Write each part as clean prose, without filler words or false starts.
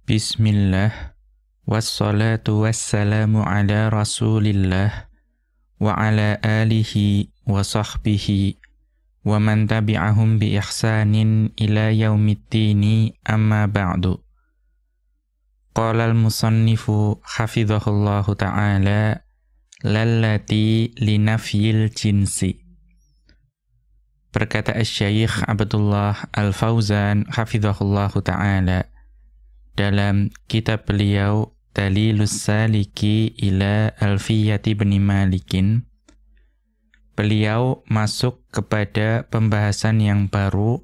Bismillah, wassalatu wassalamu ala rasulillah, wa ala alihi wa sahbihi, wa man tabi'ahum bi ihsanin ila yaumiddini amma ba'du. Qala al-musannifu hafidhahullahu ta'ala, lallati linafyil jinsi. Berkata Asy-Syaikh Abdullah Al-Fauzan hafidhahullahu ta'ala dalam kitab beliau Dalilus Saliki ila Alfiyati bin Malikin, beliau masuk kepada pembahasan yang baru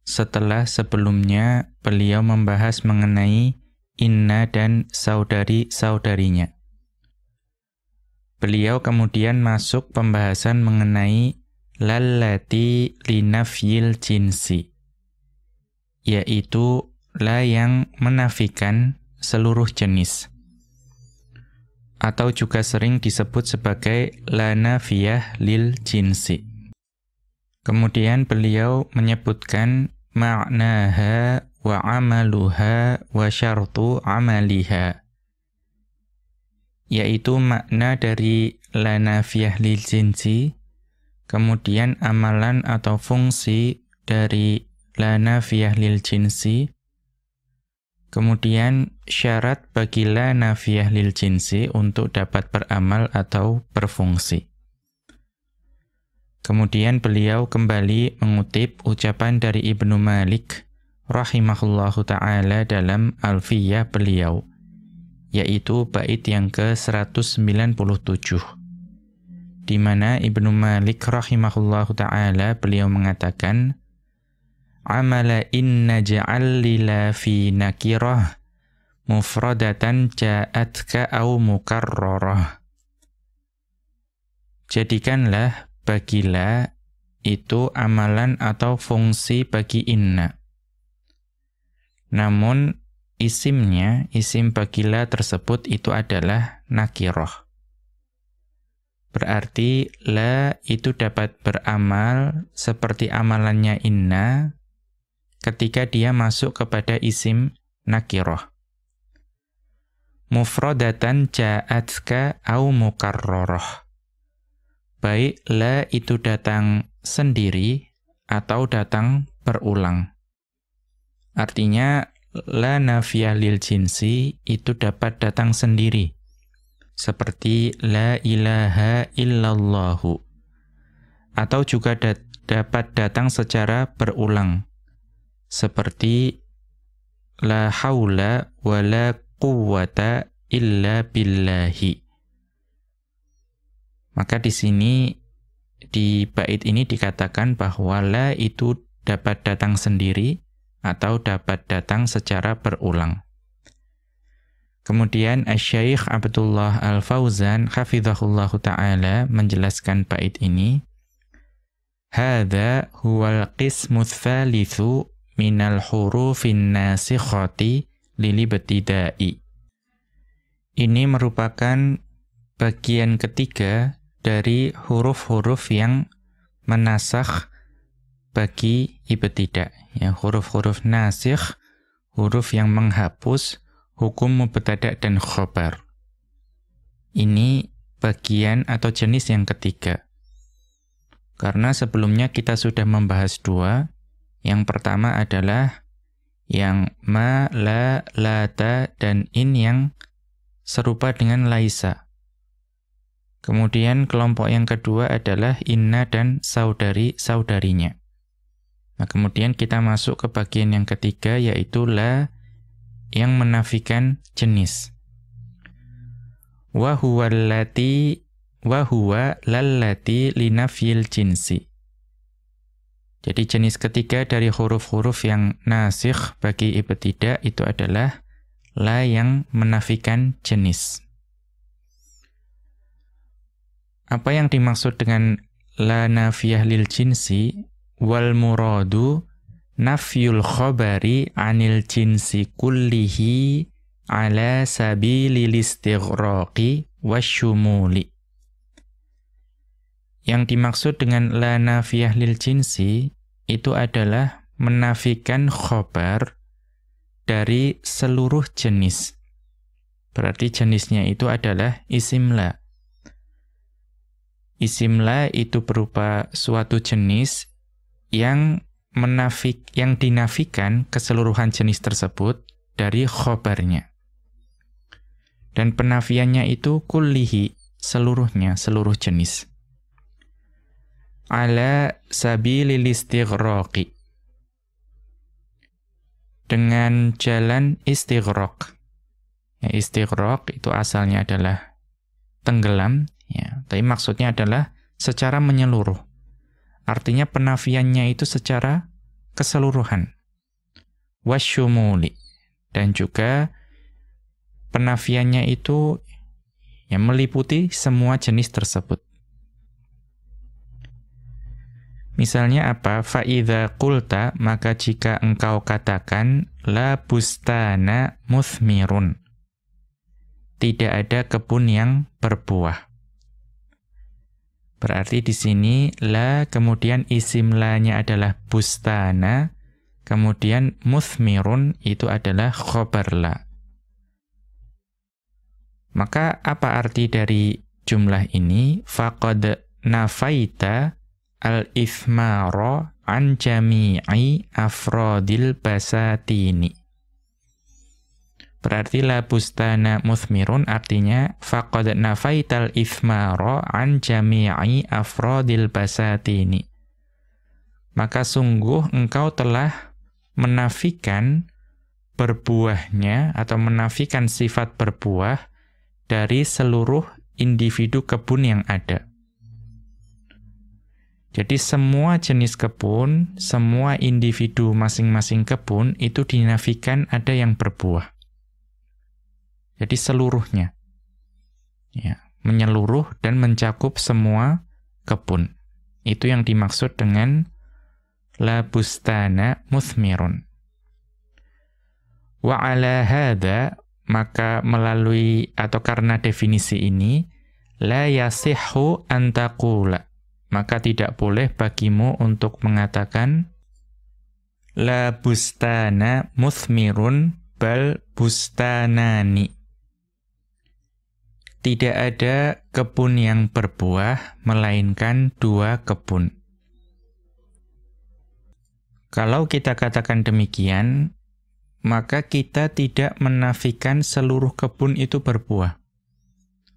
setelah sebelumnya beliau membahas mengenai inna dan saudari-saudarinya. Beliau kemudian masuk pembahasan mengenai lallati linafyil jinsi, yaitu la yang menafikan seluruh jenis, atau juga sering disebut sebagai la nafiyah lil jinsi. Kemudian beliau menyebutkan ma'naha wa amaluha wa syartu amaliha, yaitu makna dari la nafiyah lil jinsi, kemudian amalan atau fungsi dari la nafiyah lil jinsi, kemudian syarat bagi la nafiyah lil jinsi untuk dapat beramal atau berfungsi. Kemudian beliau kembali mengutip ucapan dari Ibnu Malik rahimahullahu ta'ala dalam Alfiyah beliau, yaitu bait yang ke-197, di mana Ibnu Malik rahimahullahu ta'ala beliau mengatakan, amala inna ja'al lila fi nakirah mufradatan ja'atka au mukarrarah. Jadikanlah bagilah itu amalan atau fungsi bagi inna. Namun isimnya, isim bagilah tersebut itu adalah nakirah. Berarti la itu dapat beramal seperti amalannya inna ketika dia masuk kepada isim nakirah. Mufradatan ja'atka au mukarrarah. Baik la itu datang sendiri atau datang berulang. Artinya la nafiyah lil jinsi itu dapat datang sendiri, seperti la ilaha illallahu, atau juga dapat datang secara berulang, seperti la haula wa la quwwata illa billahi. Maka di sini, di bait ini dikatakan bahwa la itu dapat datang sendiri atau dapat datang secara berulang. Kemudian Asy-Syaikh Abdullah Al-Fauzan hafizahullahu ta'ala menjelaskan bait ini, hadza huwal qismut tsalitsu minal hurufin nasikhati lilibtida'i. Ini merupakan bagian ketiga dari huruf-huruf yang menasakh bagi ibtida'. Ya, huruf-huruf nasikh, huruf yang menghapus hukum mubtada' dan khobar. Ini bagian atau jenis yang ketiga. Karena sebelumnya kita sudah membahas dua. Yang pertama adalah yang ma, la, lata, dan in yang serupa dengan laisa. Kemudian kelompok yang kedua adalah inna dan saudari-saudarinya. Nah, kemudian kita masuk ke bagian yang ketiga, yaitu la yang menafikan jenis. Wa huwa lallati linafyil jinsi. Jadi jenis ketiga dari huruf-huruf yang nasikh bagi ibtida' itu adalah la yang menafikan jenis. Apa yang dimaksud dengan la nafiyah lil jinsi? Wal muradu nafyul khabari anil jinsi kullihi ala sabilil istighraqi wasyumuli. Yang dimaksud dengan la nafiyah lil jinsi itu adalah menafikan khobar dari seluruh jenis. Berarti jenisnya itu adalah isim la. Isim la itu berupa suatu jenis yang dinafikan keseluruhan jenis tersebut dari khobarnya. Dan penafiannya itu kullihi, seluruhnya, seluruh jenis. Ala sabilil istighraqi, dengan jalan istighraq. Ya, istighraq itu asalnya adalah tenggelam, ya, tapi maksudnya adalah secara menyeluruh. Artinya penafiannya itu secara keseluruhan. Wasyumuli, dan juga penafiannya itu yang meliputi semua jenis tersebut. Misalnya apa? Fa'idha qulta, maka jika engkau katakan la bustana muthmirun, tidak ada kebun yang berbuah. Berarti di sini la, kemudian isim la-nya adalah bustana, kemudian muthmirun itu adalah khobar la. Maka apa arti dari jumlah ini? Faqad nafaita al-ithmara an jami'i afrodil basatini. Berarti la bustana muthmirun artinya faqad nafaital ithmara an jami'i afrodil basatini. Maka sungguh engkau telah menafikan berbuahnya atau menafikan sifat berbuah dari seluruh individu kebun yang ada. Jadi semua jenis kebun, semua individu masing-masing kebun itu dinafikan ada yang berbuah. Jadi seluruhnya, ya, menyeluruh dan mencakup semua kebun. Itu yang dimaksud dengan la bustana muthmirun. Wa ala hadha, maka melalui atau karena definisi ini, la yasihhu an taqula, maka tidak boleh bagimu untuk mengatakan la bustana muthmirun bal bustanani. Tidak ada kebun yang berbuah, melainkan dua kebun. Kalau kita katakan demikian, maka kita tidak menafikan seluruh kebun itu berbuah.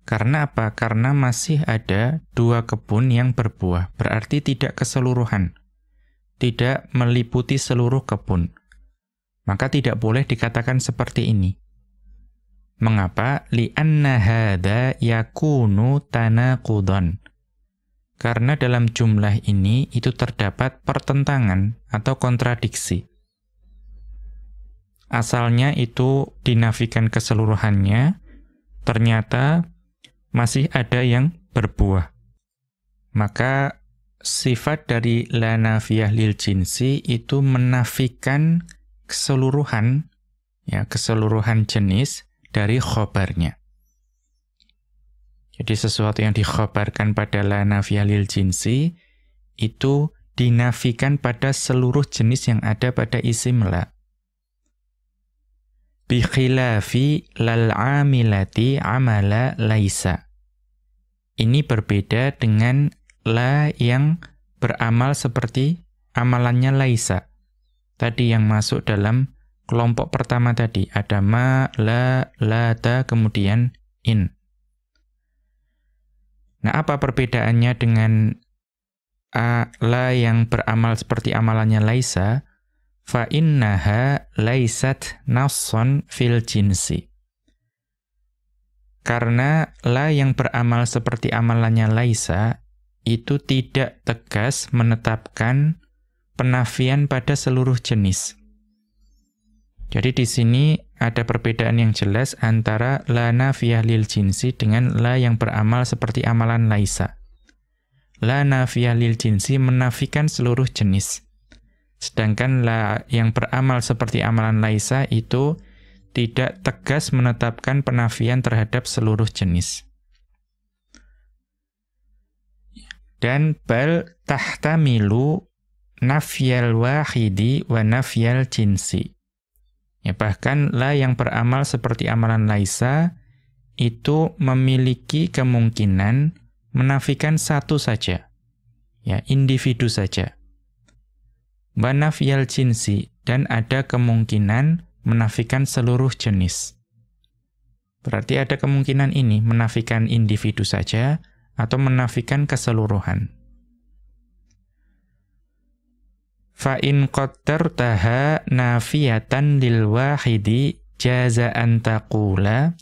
Karena apa? Karena masih ada dua kebun yang berbuah. Berarti tidak keseluruhan. Tidak meliputi seluruh kebun. Maka tidak boleh dikatakan seperti ini. Mengapa? Li'anna hadha yakunu tanaqudan. Karena dalam jumlah ini itu terdapat pertentangan atau kontradiksi. Asalnya itu dinafikan keseluruhannya, ternyata masih ada yang berbuah. Maka sifat dari la nafiyah lil jinsi itu menafikan keseluruhan, ya, keseluruhan jenis dari khobarnya. Jadi sesuatu yang dikhobarkan pada la nafiyah lil jinsi itu dinafikan pada seluruh jenis yang ada pada isim la. Bi khilafi lal amilati amala laisa. Ini berbeda dengan la yang beramal seperti amalannya laisa. Tadi yang masuk dalam kelompok pertama tadi, ada ma, la, ta, kemudian in. Nah, apa perbedaannya dengan la yang beramal seperti amalannya laisa? Fa innaha laisat nasson fil jinsi. Karena la yang beramal seperti amalannya laisa itu tidak tegas menetapkan penafian pada seluruh jenis. Jadi di sini ada perbedaan yang jelas antara la nafiyah lil jinsi dengan la yang beramal seperti amalan laisa. La nafiyah lil jinsi menafikan seluruh jenis. Sedangkan la yang beramal seperti amalan laisa itu tidak tegas menetapkan penafian terhadap seluruh jenis. Dan bal tahtamilu nafyal wahidi wa nafyal jinsi. Ya, bahkan la yang beramal seperti amalan laisa itu memiliki kemungkinan menafikan satu saja. Ya, individu saja. Wa nafyal jinsi, dan ada kemungkinan menafikan seluruh jenis. Berarti ada kemungkinan ini menafikan individu saja atau menafikan keseluruhan. Fa in qaddartaha nafiyatan lil wahidi jaza an taqula,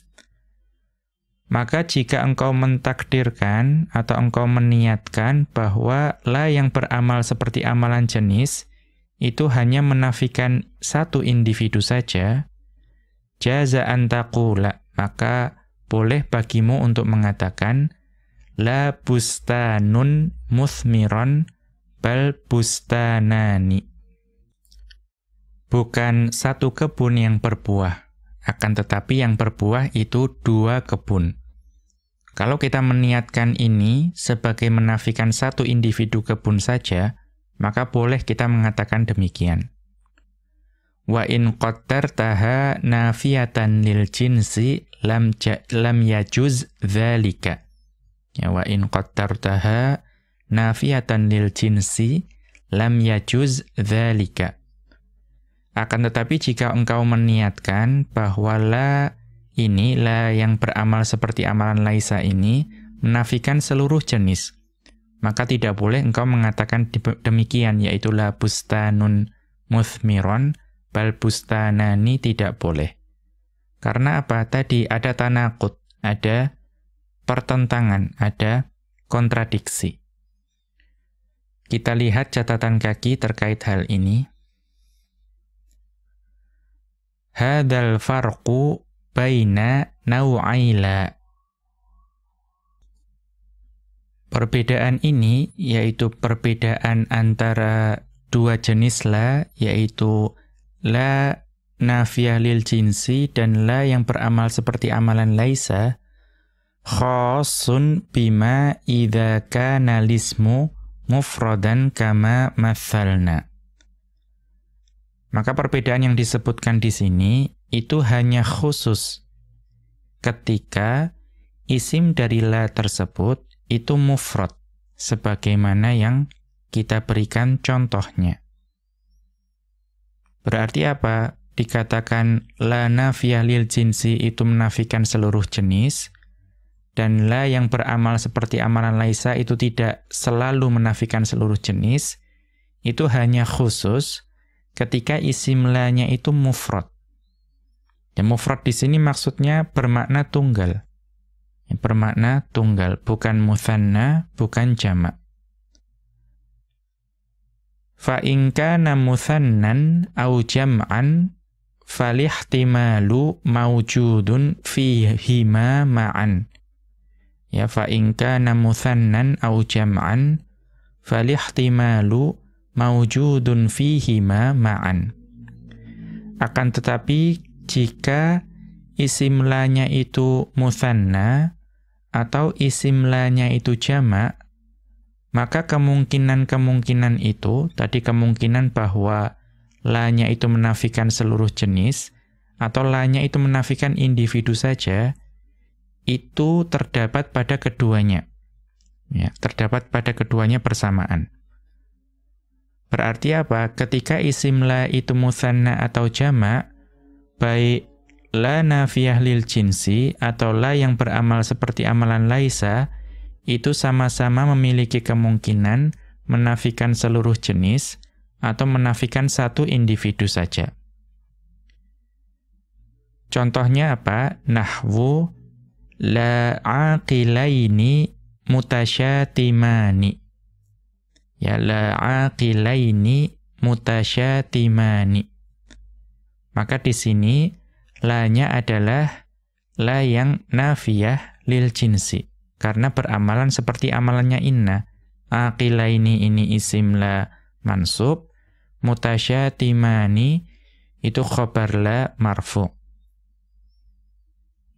maka jika engkau mentakdirkan atau engkau meniatkan bahwa la yang beramal seperti amalan jenis itu hanya menafikan satu individu saja, jaza an taqula, maka boleh bagimu untuk mengatakan la bustanun muthmiron bal bustanani. Bukan satu kebun yang berbuah, akan tetapi yang berbuah itu dua kebun. Kalau kita meniatkan ini sebagai menafikan satu individu kebun saja, maka boleh kita mengatakan demikian. Wa in qaddartaha nafiyatan lil jinsi lam yajuz dzalika. Ya, wa in qaddartaha nafiyatan lil jinsi lam yajuz dzalika. Akan tetapi jika engkau meniatkan bahwa la yang beramal seperti amalan laisa ini menafikan seluruh jenis, maka tidak boleh engkau mengatakan demikian, yaitu la bustanun muthmiron bal bustanani, tidak boleh. Karena apa? Tadi ada tanaqud, ada pertentangan, ada kontradiksi. Kita lihat catatan kaki terkait hal ini. Hadzal farqu baina naw'aila. Perbedaan ini yaitu perbedaan antara dua jenis la, yaitu la nafiyah lil jinsi dan la yang beramal seperti amalan laisa, khassun bima idza kana lismu mufradan kama mathalna. Maka perbedaan yang disebutkan di sini itu hanya khusus ketika isim dari la tersebut itu mufrad, sebagaimana yang kita berikan contohnya. Berarti apa? Dikatakan la nafiyah lil jinsi itu menafikan seluruh jenis, dan la yang beramal seperti amalan laisa itu tidak selalu menafikan seluruh jenis, itu hanya khusus ketika isim la-nya itu mufrad. Dan mufrad di sini maksudnya bermakna tunggal. Bermakna tunggal, bukan mutsanna, bukan jamak. Fa in kana mutsannan aw jam'an falihtimalu mawjudun fihima ma'an. Ya, fa in kana mutsannan aw jam'an falihtimalu mawjudun fihima ma'an. Akan tetapi jika isim la-nya itu mutsanna atau isim la-nya itu jamak, maka kemungkinan-kemungkinan itu, tadi kemungkinan bahwa la-nya itu menafikan seluruh jenis, atau la-nya itu menafikan individu saja, itu terdapat pada keduanya. Ya, terdapat pada keduanya bersamaan. Berarti apa? Ketika isim la itu mutsanna atau jamak, baik la nafiyah lil jinsi atau la yang beramal seperti amalan laisa, itu sama-sama memiliki kemungkinan menafikan seluruh jenis atau menafikan satu individu saja. Contohnya apa? Nahwu la aqilaini mutasyatimani. Ya, la aqilaini mutasyatimani. Maka di sini la-nya adalah la yang nafiyah lil jinsi, karena beramalan seperti amalannya inna. Aqilaini ini isim la mansub, mutasyatimani itu khabar la marfu.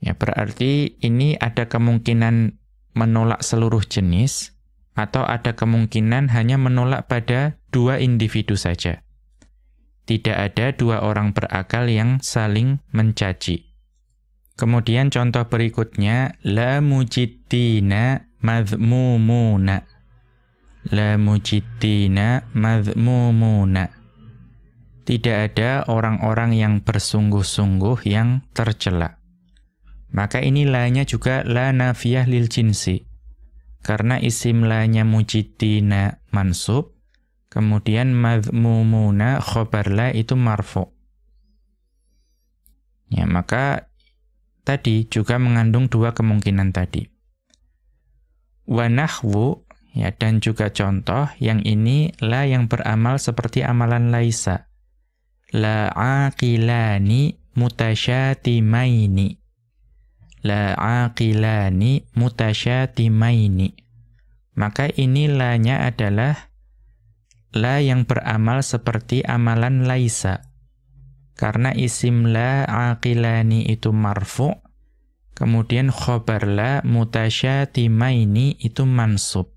Ya, berarti ini ada kemungkinan menolak seluruh jenis, atau ada kemungkinan hanya menolak pada dua individu saja. Tidak ada dua orang berakal yang saling mencaci. Kemudian contoh berikutnya, la mujiddina madhmumuna. La mujiddina madhmumuna. Tidak ada orang-orang yang bersungguh-sungguh yang tercela. Maka ini la-nya juga la nafiyah lil jinsi. Karena isim la-nya mujiddina mansub, kemudian madhmumuna khobar la itu marfu. Ya, maka tadi juga mengandung dua kemungkinan tadi. Wa nahwu, ya, dan juga contoh yang ini la yang beramal seperti amalan laisa. La aqilani mutasyatimaini. La aqilani mutasyatimaini. Maka ini la-nya adalah la yang beramal seperti amalan laisa. Karena isim la aqilani itu marfu', kemudian khobar la mutasyatimaini itu mansub.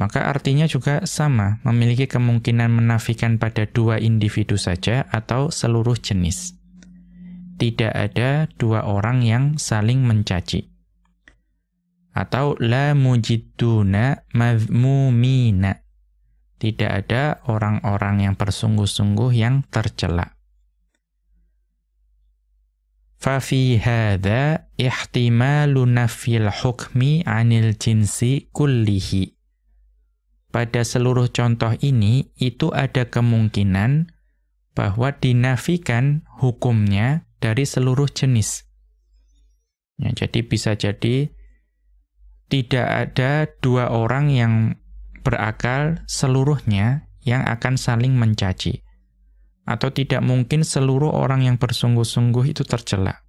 Maka artinya juga sama, memiliki kemungkinan menafikan pada dua individu saja atau seluruh jenis. Tidak ada dua orang yang saling mencaci. Atau la mujidduna madhmumina. Tidak ada orang-orang yang bersungguh-sungguh yang tercela. Fa fi hadza ihtimalu nafyil hukmi 'anil jinsi kullihi. Pada seluruh contoh ini itu ada kemungkinan bahwa dinafikan hukumnya dari seluruh jenis. Ya, jadi bisa jadi tidak ada dua orang yang berakal seluruhnya yang akan saling mencaci. Atau tidak mungkin seluruh orang yang bersungguh-sungguh itu tercela.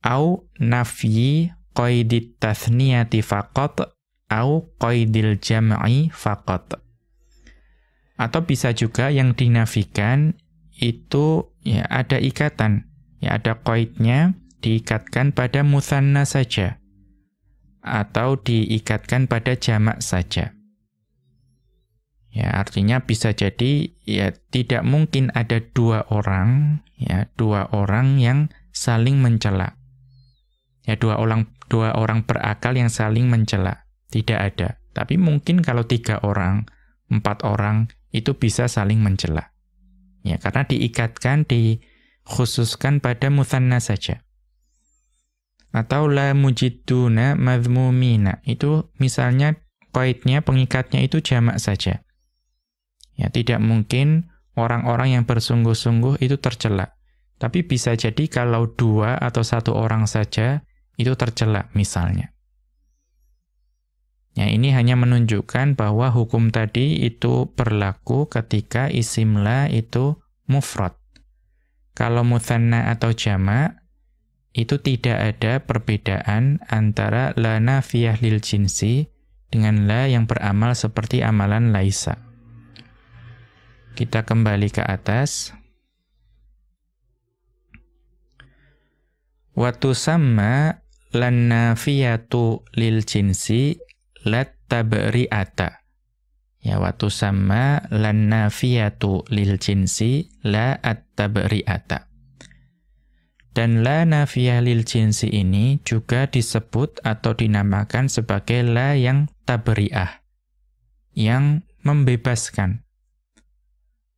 Au nafyi qaidit tathniyati faqat au qaidil jam'i faqat. Atau bisa juga yang dinafikan itu ya ada ikatan, ya ada qaidnya diikatkan pada mutsanna saja atau diikatkan pada jamak saja. Ya, artinya bisa jadi ya tidak mungkin ada dua orang yang saling mencela. Ya, dua orang berakal yang saling mencela. Tidak ada. Tapi mungkin kalau 3 orang, 4 orang itu bisa saling mencela. Ya, karena diikatkan, dikhususkan pada mutsanna saja. Atau la mujidduna madhmumina. Itu misalnya qaidnya, pengikatnya itu jamak saja. Ya, tidak mungkin orang-orang yang bersungguh-sungguh itu tercela. Tapi bisa jadi kalau 2 atau 1 orang saja itu tercela misalnya. Ya, ini hanya menunjukkan bahwa hukum tadi itu berlaku ketika isim la itu mufrad. Kalau mutsanna atau jamak, itu tidak ada perbedaan antara la nafiyah lil jinsi dengan la yang beramal seperti amalan laisa. Kita kembali ke atas. Wa tusamma lan nafiyatu lil jinsi lat tabri'ata. Ya, wa tusamma lan nafiyatu lil jinsi la at-tabri'ata. Dan la nafiyah lil jinsi ini juga disebut atau dinamakan sebagai la yang tabri'ah, yang membebaskan.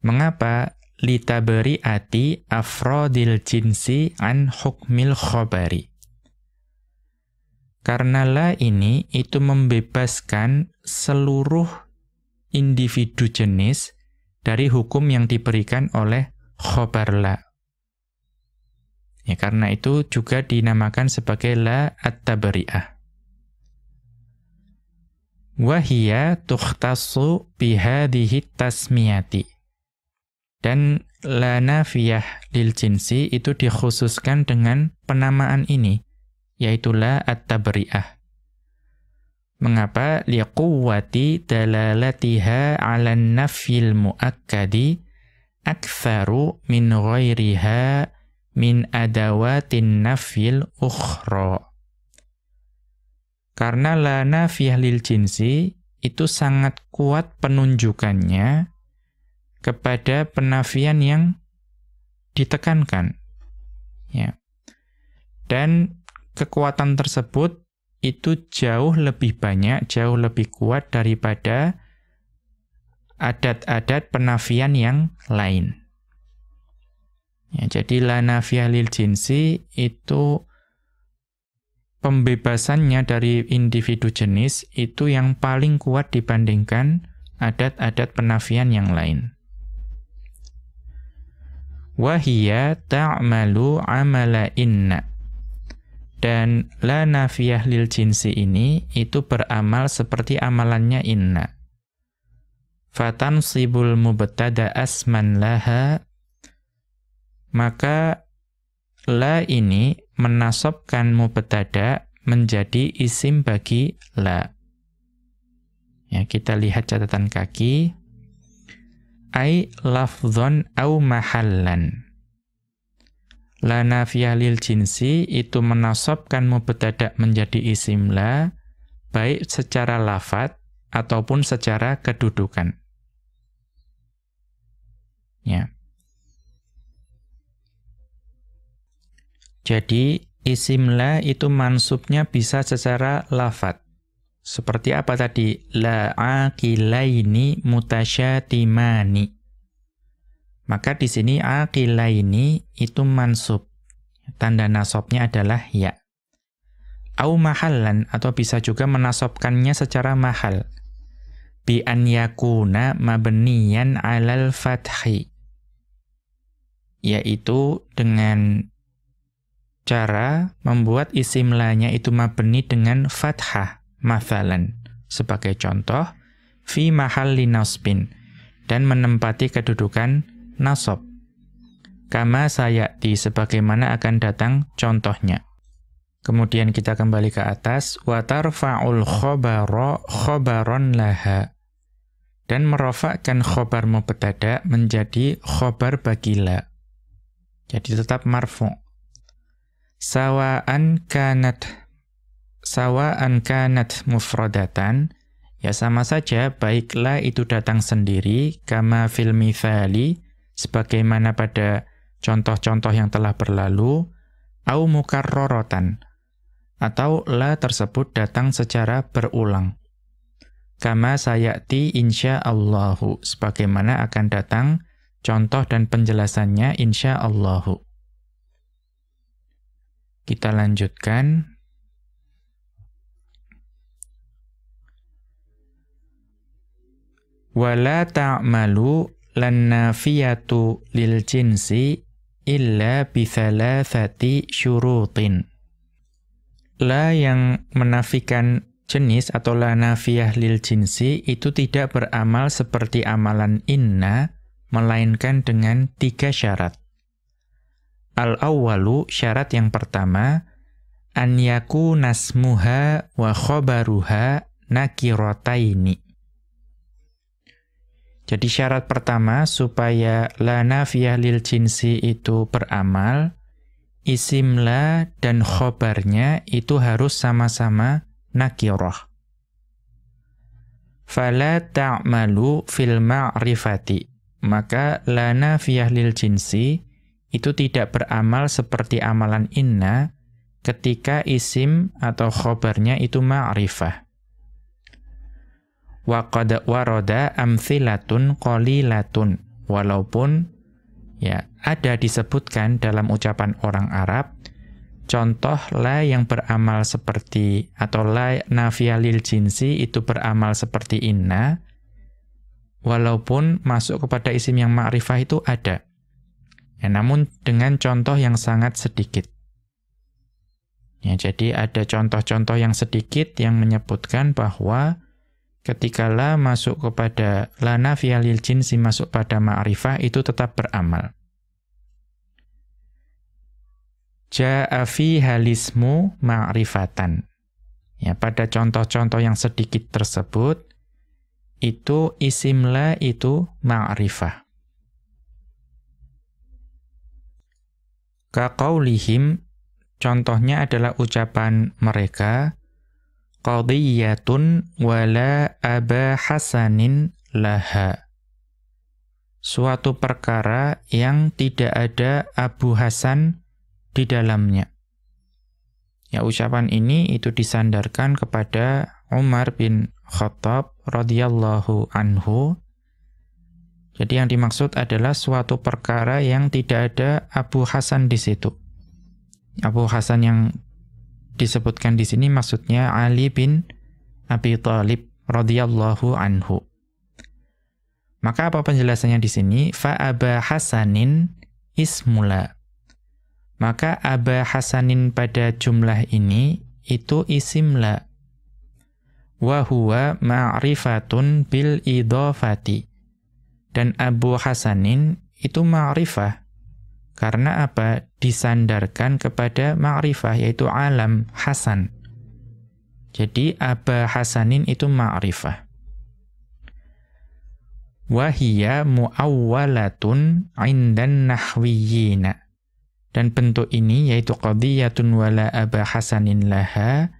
Mengapa? Litabri'ati afrodil jinsi an hukmil khobari. Karena la ini itu membebaskan seluruh individu jenis dari hukum yang diberikan oleh khobar la. Ya, karena itu juga dinamakan sebagai la at-tabri'ah. Wa hiya tukhtassu bihadhihi tasmiyati. Dan la nafiyah lil jinsi itu dikhususkan dengan penamaan ini, yaitu la at-tabri'ah. Mengapa? Liquwwati dalalatiha 'alan nafyil muakkadi aktsaru min ghairiha min adawatin nafyil ukhra. Karena la nafiyah lil jinsi itu sangat kuat penunjukannya kepada penafian yang ditekankan. Ya. Dan kekuatan tersebut itu jauh lebih banyak, jauh lebih kuat daripada adat-adat penafian yang lain. Ya, jadi la nafiyah lil jinsi itu pembebasannya dari individu jenis itu yang paling kuat dibandingkan adat-adat penafian yang lain. Wahiyya ta'malu amala inna. Dan la nafiyah lil jinsi ini itu beramal seperti amalannya inna. Fatansibul mubtada asman laha, maka la ini menasabkan mubtada menjadi isim bagi la. Ya, kita lihat catatan kaki. Ai lafdhon au mahallan. La nafiyah lil jinsi itu menasabkan mubtada menjadi isim la, baik secara lafadz ataupun secara kedudukan. Ya. Jadi isim la itu mansubnya bisa secara lafadz. Seperti apa tadi? La aqilaini mutasyatimani. Maka di sini aqilaini itu mansub. Tanda nasabnya adalah ya. Au mahallan, atau bisa juga menasabkannya secara mahal. Bi an yakuna mabniyan 'alal fathi. Yaitu dengan cara membuat isim la-nya itu mabni dengan fathah, mathalan. Sebagai contoh, fi mahalli nasbin, dan menempati kedudukan nasab. Kama sayati, sebagaimana akan datang contohnya. Kemudian kita kembali ke atas, wa tarfa'ul khabara khabaron laha, dan merofakkan khobar mubtada menjadi khobar bagi la. Jadi tetap marfu'. Sawa'an kanat mufradatan, ya sama saja, baiklah itu datang sendiri, kama fil mithali, sebagaimana pada contoh-contoh yang telah berlalu, au mukarraratan, atau la tersebut datang secara berulang. Kama sayati insya'allahu, sebagaimana akan datang contoh dan penjelasannya insya'allahu. Kita lanjutkan. Wala ta'malu lan nafiyatu lil jinsi illa bi thalathati syurutin. La yang menafikan jenis atau la nafiyah lil jinsi itu tidak beramal seperti amalan inna, melainkan dengan 3 syarat. Al-awwalu, syarat yang pertama, an yakuna nasmuha wa khabaruha nakirataini. Jadi syarat pertama supaya la nafiyah lil jinsi itu beramal, isim la dan khobarnya itu harus sama-sama nakirah. Fala ta'malu fil ma'rifati. Maka la nafiyah lil jinsi itu tidak beramal seperti amalan inna ketika isim atau khobarnya itu ma'rifah. Wa qad warada amthilatun qalilatun, walaupun ya ada disebutkan dalam ucapan orang Arab contoh la yang beramal seperti atau la nafiyah lil jinsi itu beramal seperti inna, walaupun masuk kepada isim yang ma'rifah itu ada. Ya, namun dengan contoh yang sangat sedikit. Ya, jadi ada contoh-contoh yang sedikit yang menyebutkan bahwa ketika la masuk kepada la nafiyah lil jinsi masuk pada ma'rifah itu tetap beramal. Ja'a fi halismu ma'rifatan. Ya, pada contoh-contoh yang sedikit tersebut itu isim la itu ma'rifah. Ka qaulihim, contohnya adalah ucapan mereka, qadiyatun wala aba hasanin laha. suatu perkara yang tidak ada Abu Hasan di dalamnya. Ya, ucapan ini itu disandarkan kepada Umar bin Khattab radhiyallahu anhu. Jadi yang dimaksud adalah suatu perkara yang tidak ada Abu Hasan di situ. Abu Hasan yang disebutkan di sini maksudnya Ali bin Abi Thalib radhiyallahu anhu. Maka apa penjelasannya di sini? Fa Aba Hasanin ismula. Maka Aba Hasanin pada jumlah ini itu isim la. Wa huwa ma'rifatun bil idhafati. Dan Abu Hasanin itu ma'rifah. Karena apa? Disandarkan kepada ma'rifah, yaitu alam Hasan. Jadi Aba Hasanin itu ma'rifah. Wa hiya mu'awwalatun 'indan nahwiyina. Dan bentuk ini, yaitu qadiyatun wala Aba Hasanin laha,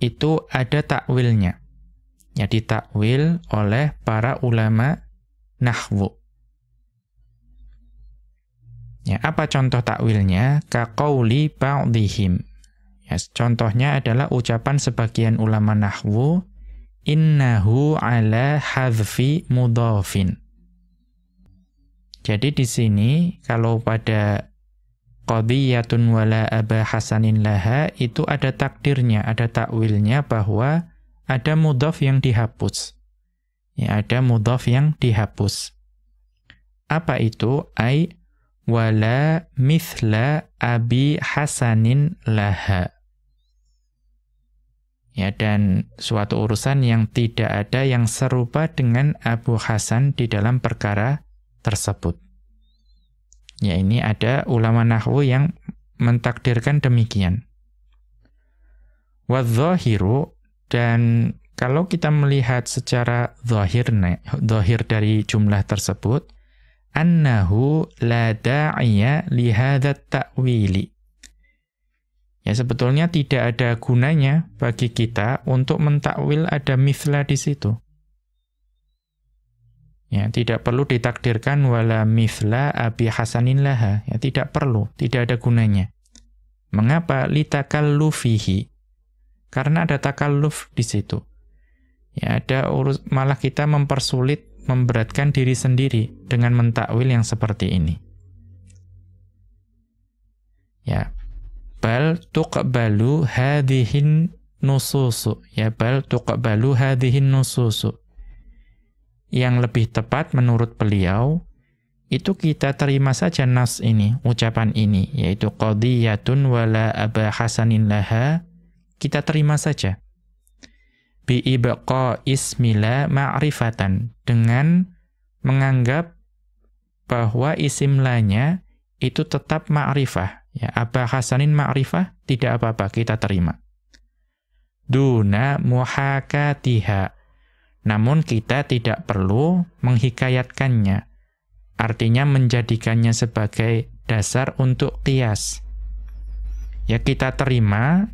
itu ada takwilnya. Ya, ditakwil oleh para ulama nahwu. Ya, apa contoh takwilnya? Ka qauli ba'dihim. Ya, contohnya adalah ucapan sebagian ulama nahwu, innahu ala hadfi mudhafin. Jadi di sini kalau pada qadiyatun wala Aba Hasanin laha itu ada takdirnya, ada takwilnya bahwa ada mudhaf yang dihapus. Ya, ada mudhaf yang dihapus. Apa itu? Ai wala mithla Abi Hasanin laha. Ya, dan suatu urusan yang tidak ada yang serupa dengan Abu Hasan di dalam perkara tersebut. Ya, ini ada ulama nahwu yang mentakdirkan demikian. Wadh-dhahiru, dan kalau kita melihat secara zahir dari jumlah tersebut, annahu la da'iya li hadzat ta'wili. Ya, sebetulnya tidak ada gunanya bagi kita untuk mentakwil ada mithla di situ. Ya, tidak perlu ditakdirkan wala mithla Abi Hasanin laha. Ya, tidak perlu, tidak ada gunanya. Mengapa? Litakallufihi. Karena ada takalluf di situ. Ya, malah kita mempersulit, memberatkan diri sendiri dengan mentakwil yang seperti ini. Ya, bal tuqbalu hadhihin nususu. Ya, bal tuqbalu hadhihin nususu. Yang lebih tepat menurut beliau, itu kita terima saja nas ini, ucapan ini, yaitu qadiyatun wala Aba Hasanin laha, kita terima saja. Bi'ibqa ismila ma'rifatan, dengan menganggap bahwa isim lanya itu tetap ma'rifah. Ya, Aba Hasanin ma'rifah, tidak apa-apa, kita terima. Duna muhakatiha. Namun kita tidak perlu menghikayatkannya. Artinya menjadikannya sebagai dasar untuk qiyas. Ya, kita terima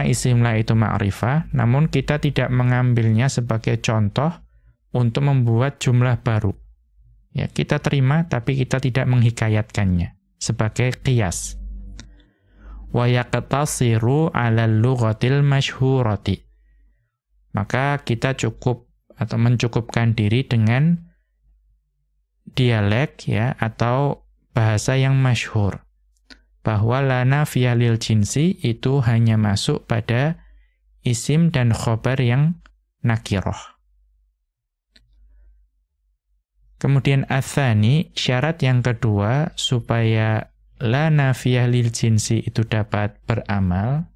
isim la itu ma'rifah, namun kita tidak mengambilnya sebagai contoh untuk membuat jumlah baru. Ya, kita terima tapi kita tidak menghikayatkannya sebagai qiyas. Wa yaqtasiru 'ala al-lughatil masyhurati. Maka kita cukup atau mencukupkan diri dengan dialek, ya, atau bahasa yang masyhur. Bahwa la nafiyah lil jinsi itu hanya masuk pada isim dan khobar yang nakirah. Kemudian atsani, syarat yang kedua supaya la nafiyah lil jinsi itu dapat beramal.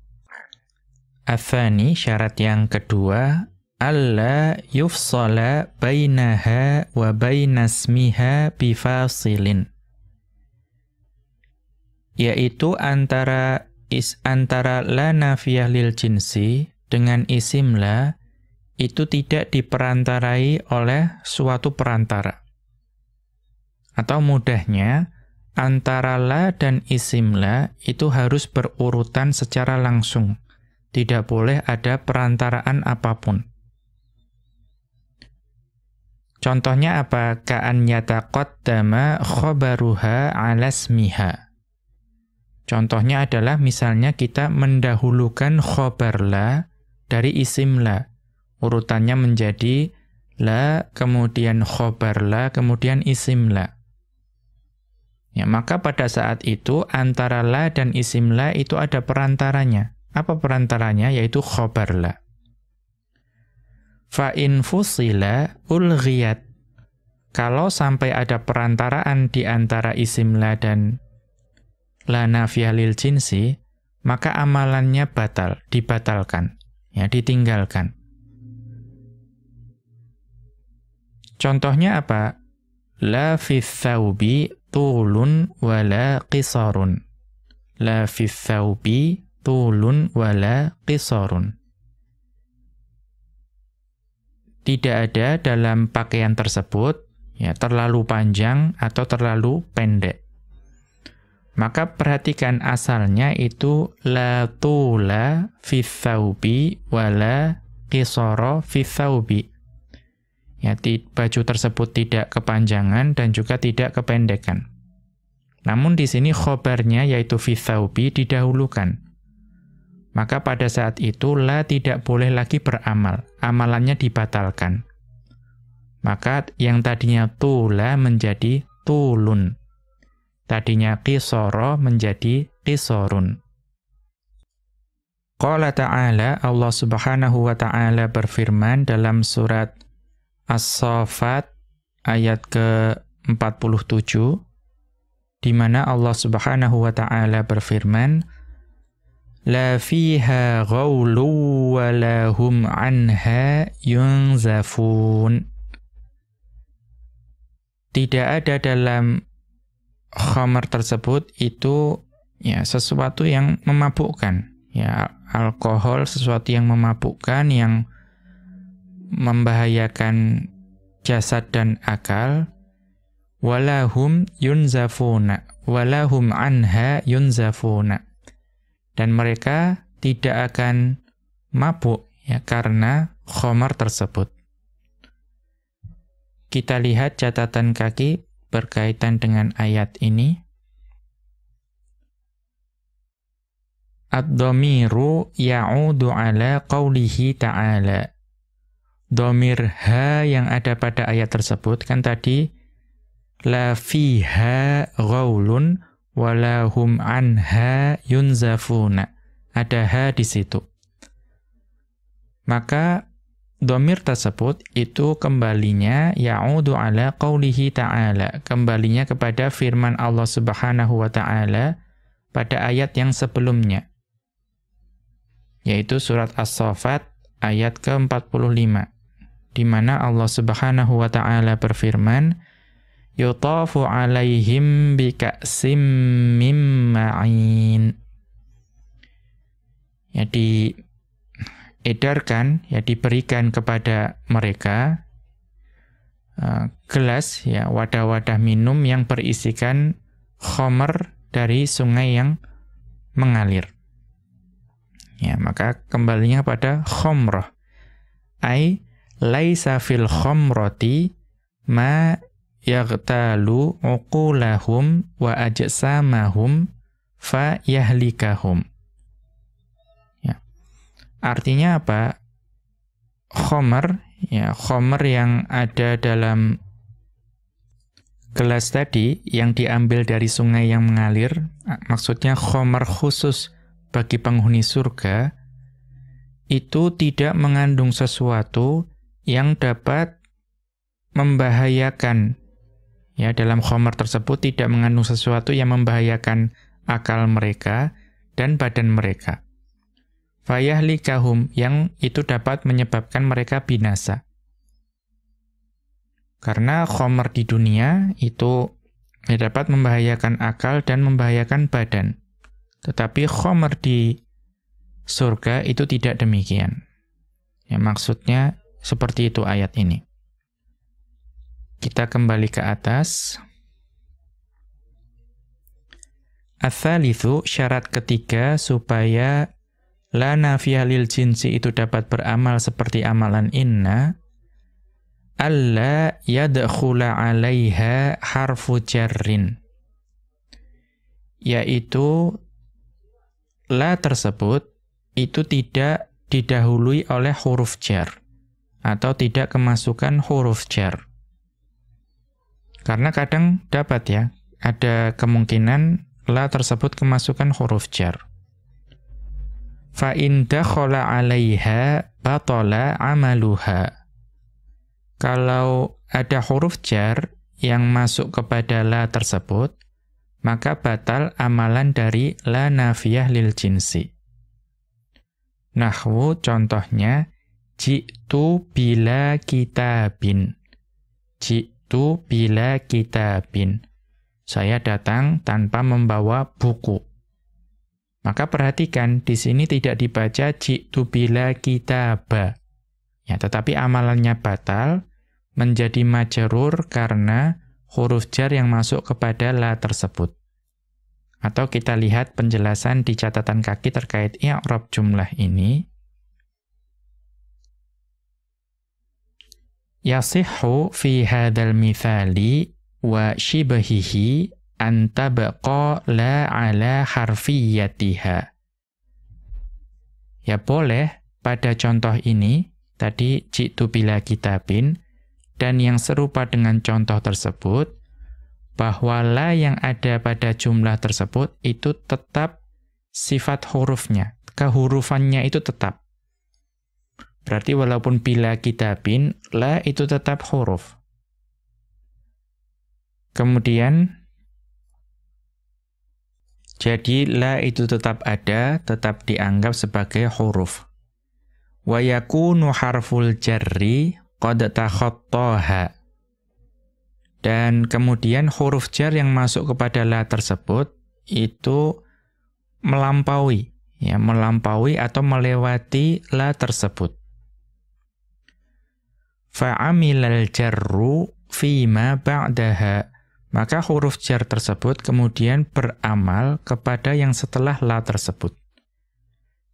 Atsani, syarat yang kedua, alla yufsala bainaha wa bainasmiha bifasilin. Yaitu antara la nafiyah lil jinsi dengan isim la itu tidak diperantarai oleh suatu perantara. Atau mudahnya, antara la dan isim la itu harus berurutan secara langsung. Tidak boleh ada perantaraan apapun. Contohnya apa? Ka'an yataqaddama khabaruha 'ala ismiha. Contohnya adalah misalnya kita mendahulukan khabar la dari isim la. Urutannya menjadi la, kemudian khabar la, kemudian isim la. Ya, maka pada saat itu antara la dan isim la itu ada perantaranya. Apa perantaranya? Yaitu khabar la. Fa in fusila ulghiyat. Kalau sampai ada perantaraan di antara isim la dan la nafiyah lil jinsi, maka amalannya batal, dibatalkan, ya, ditinggalkan. Contohnya apa? La fis thawbi tulun wala qisarun. La fis thawbi tulun wala qisarun. Tidak ada dalam pakaian tersebut ya terlalu panjang atau terlalu pendek. Maka perhatikan asalnya itu la tula fi thawbi wala qisara fi thawbi. Ya, baju tersebut tidak kepanjangan dan juga tidak kependekan. Namun di sini khobarnya yaitu fi thawbi didahulukan. Maka pada saat itu la tidak boleh lagi beramal, amalannya dibatalkan. Maka yang tadinya tula menjadi tulun. Tadinya qisara menjadi qisorun. Qala ta'ala, Allah Subhanahu wa ta'ala berfirman dalam surat As-Saffat ayat ke-47, di mana Allah Subhanahu wa ta'ala berfirman, La fiha ghawlu wa lahum anha yunzafun. Tidak ada dalam khamar tersebut itu ya sesuatu yang memabukkan, ya alkohol, sesuatu yang memabukkan, yang membahayakan jasad dan akal. Walahum yunzafuna, walahum anha yunzafuna. Dan mereka tidak akan mabuk ya karena khamar tersebut. Kita lihat catatan kaki berkaitan dengan ayat ini. Ad-dhamiru ya'udu ala qawlihi ta'ala. Dhamir ha yang ada pada ayat tersebut kan tadi la fiha ghaulun walahum anha yunzafuna. Ada ha di situ. Maka dhamir tersebut itu kembalinya ya'udu ala qawlihi ta'ala. Kembalinya kepada firman Allah Subhanahu wa ta'ala pada ayat yang sebelumnya. Yaitu surat As-Saffat ayat ke-45. Di mana Allah Subhanahu wa ta'ala berfirman, yutafu alaihim bika'sim mim ma'in. Ya, diedarkan, ya diberikan kepada mereka gelas, ya wadah-wadah minum yang berisikan khamar dari sungai yang mengalir. Ya, maka kembalinya pada khamrah. Ai laisa fil khamrati ma yaghtalu uqulahum wa ajsamahum fa yahlikahum. Ya. Artinya apa? Khamar, ya khamar yang ada dalam gelas tadi yang diambil dari sungai yang mengalir, maksudnya khamar khusus bagi penghuni surga, itu tidak mengandung sesuatu yang dapat membahayakan. Ya, dalam khamar tersebut tidak mengandung sesuatu yang membahayakan akal mereka dan badan mereka. Fayahlikahum, yang itu dapat menyebabkan mereka binasa. Karena khamar di dunia itu dapat membahayakan akal dan membahayakan badan. Tetapi khamar di surga itu tidak demikian. Ya, maksudnya seperti itu ayat ini. Kita kembali ke atas. Ats-tsalitsu, syarat ketiga supaya la nafiyah lil jinsi itu dapat beramal seperti amalan inna, alla yadkhula 'alaiha harfu jarrin. Yaitu la tersebut itu tidak didahului oleh huruf jar atau tidak kemasukan huruf jar. Karena kadang dapat ya, ada kemungkinan la tersebut kemasukan huruf jar. Fa in dakhala 'alaiha batala 'amaluha. Kalau ada huruf jar yang masuk kepada la tersebut, maka batal amalan dari la nafiyah lil jinsi. Nahwu contohnya, ji'tu bila kitabin. Ji'tu bila kitabin. Saya datang tanpa membawa buku. Maka perhatikan, di sini tidak dibaca ji'tu bila kitaba. Ya, tetapi amalannya batal, menjadi majrur karena huruf jar yang masuk kepada la tersebut. Atau kita lihat penjelasan di catatan kaki terkait i'rab jumlah ini. Yasihhu fi hadzal mithali wa shibhihi an tabqa la ala harfiyatiha. Ya boleh pada contoh ini, tadi jitu bila kitabin, dan yang serupa dengan contoh tersebut, bahwa la yang ada pada jumlah tersebut itu tetap sifat hurufnya, kehurufannya itu tetap. Berarti walaupun bila kitabin, la itu tetap huruf. Kemudian, jadi la itu tetap ada, tetap dianggap sebagai huruf. Wa yakunu harful jarri qad takhattaha. Dan kemudian huruf jar yang masuk kepada la tersebut itu melampaui, ya, melampaui atau melewati la tersebut. Fa'amilal jarru fima ba'daha. Maka huruf jar tersebut kemudian beramal kepada yang setelah la tersebut.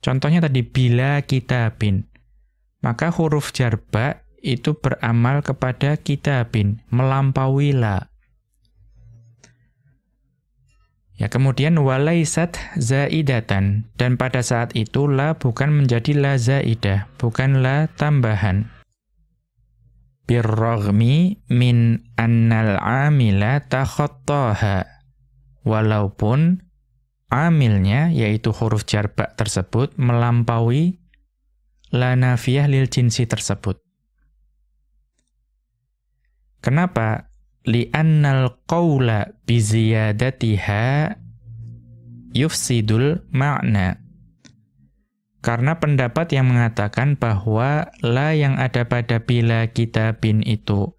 Contohnya tadi bila kitabin. Maka huruf jar ba itu beramal kepada kitabin, melampaui la. Ya, kemudian walaisat zaidatan, dan pada saat itu la bukan menjadi la zaidah, bukan la tambahan. Birraghmi min annal amila takhattaha. Walaupun amilnya, yaitu huruf jar ba tersebut, melampaui la nafiyah lil jinsi tersebut. Kenapa? Li'annal qawla biziyadatiha yufsidul ma'na. Karena pendapat yang mengatakan bahwa la yang ada pada bila kitabin itu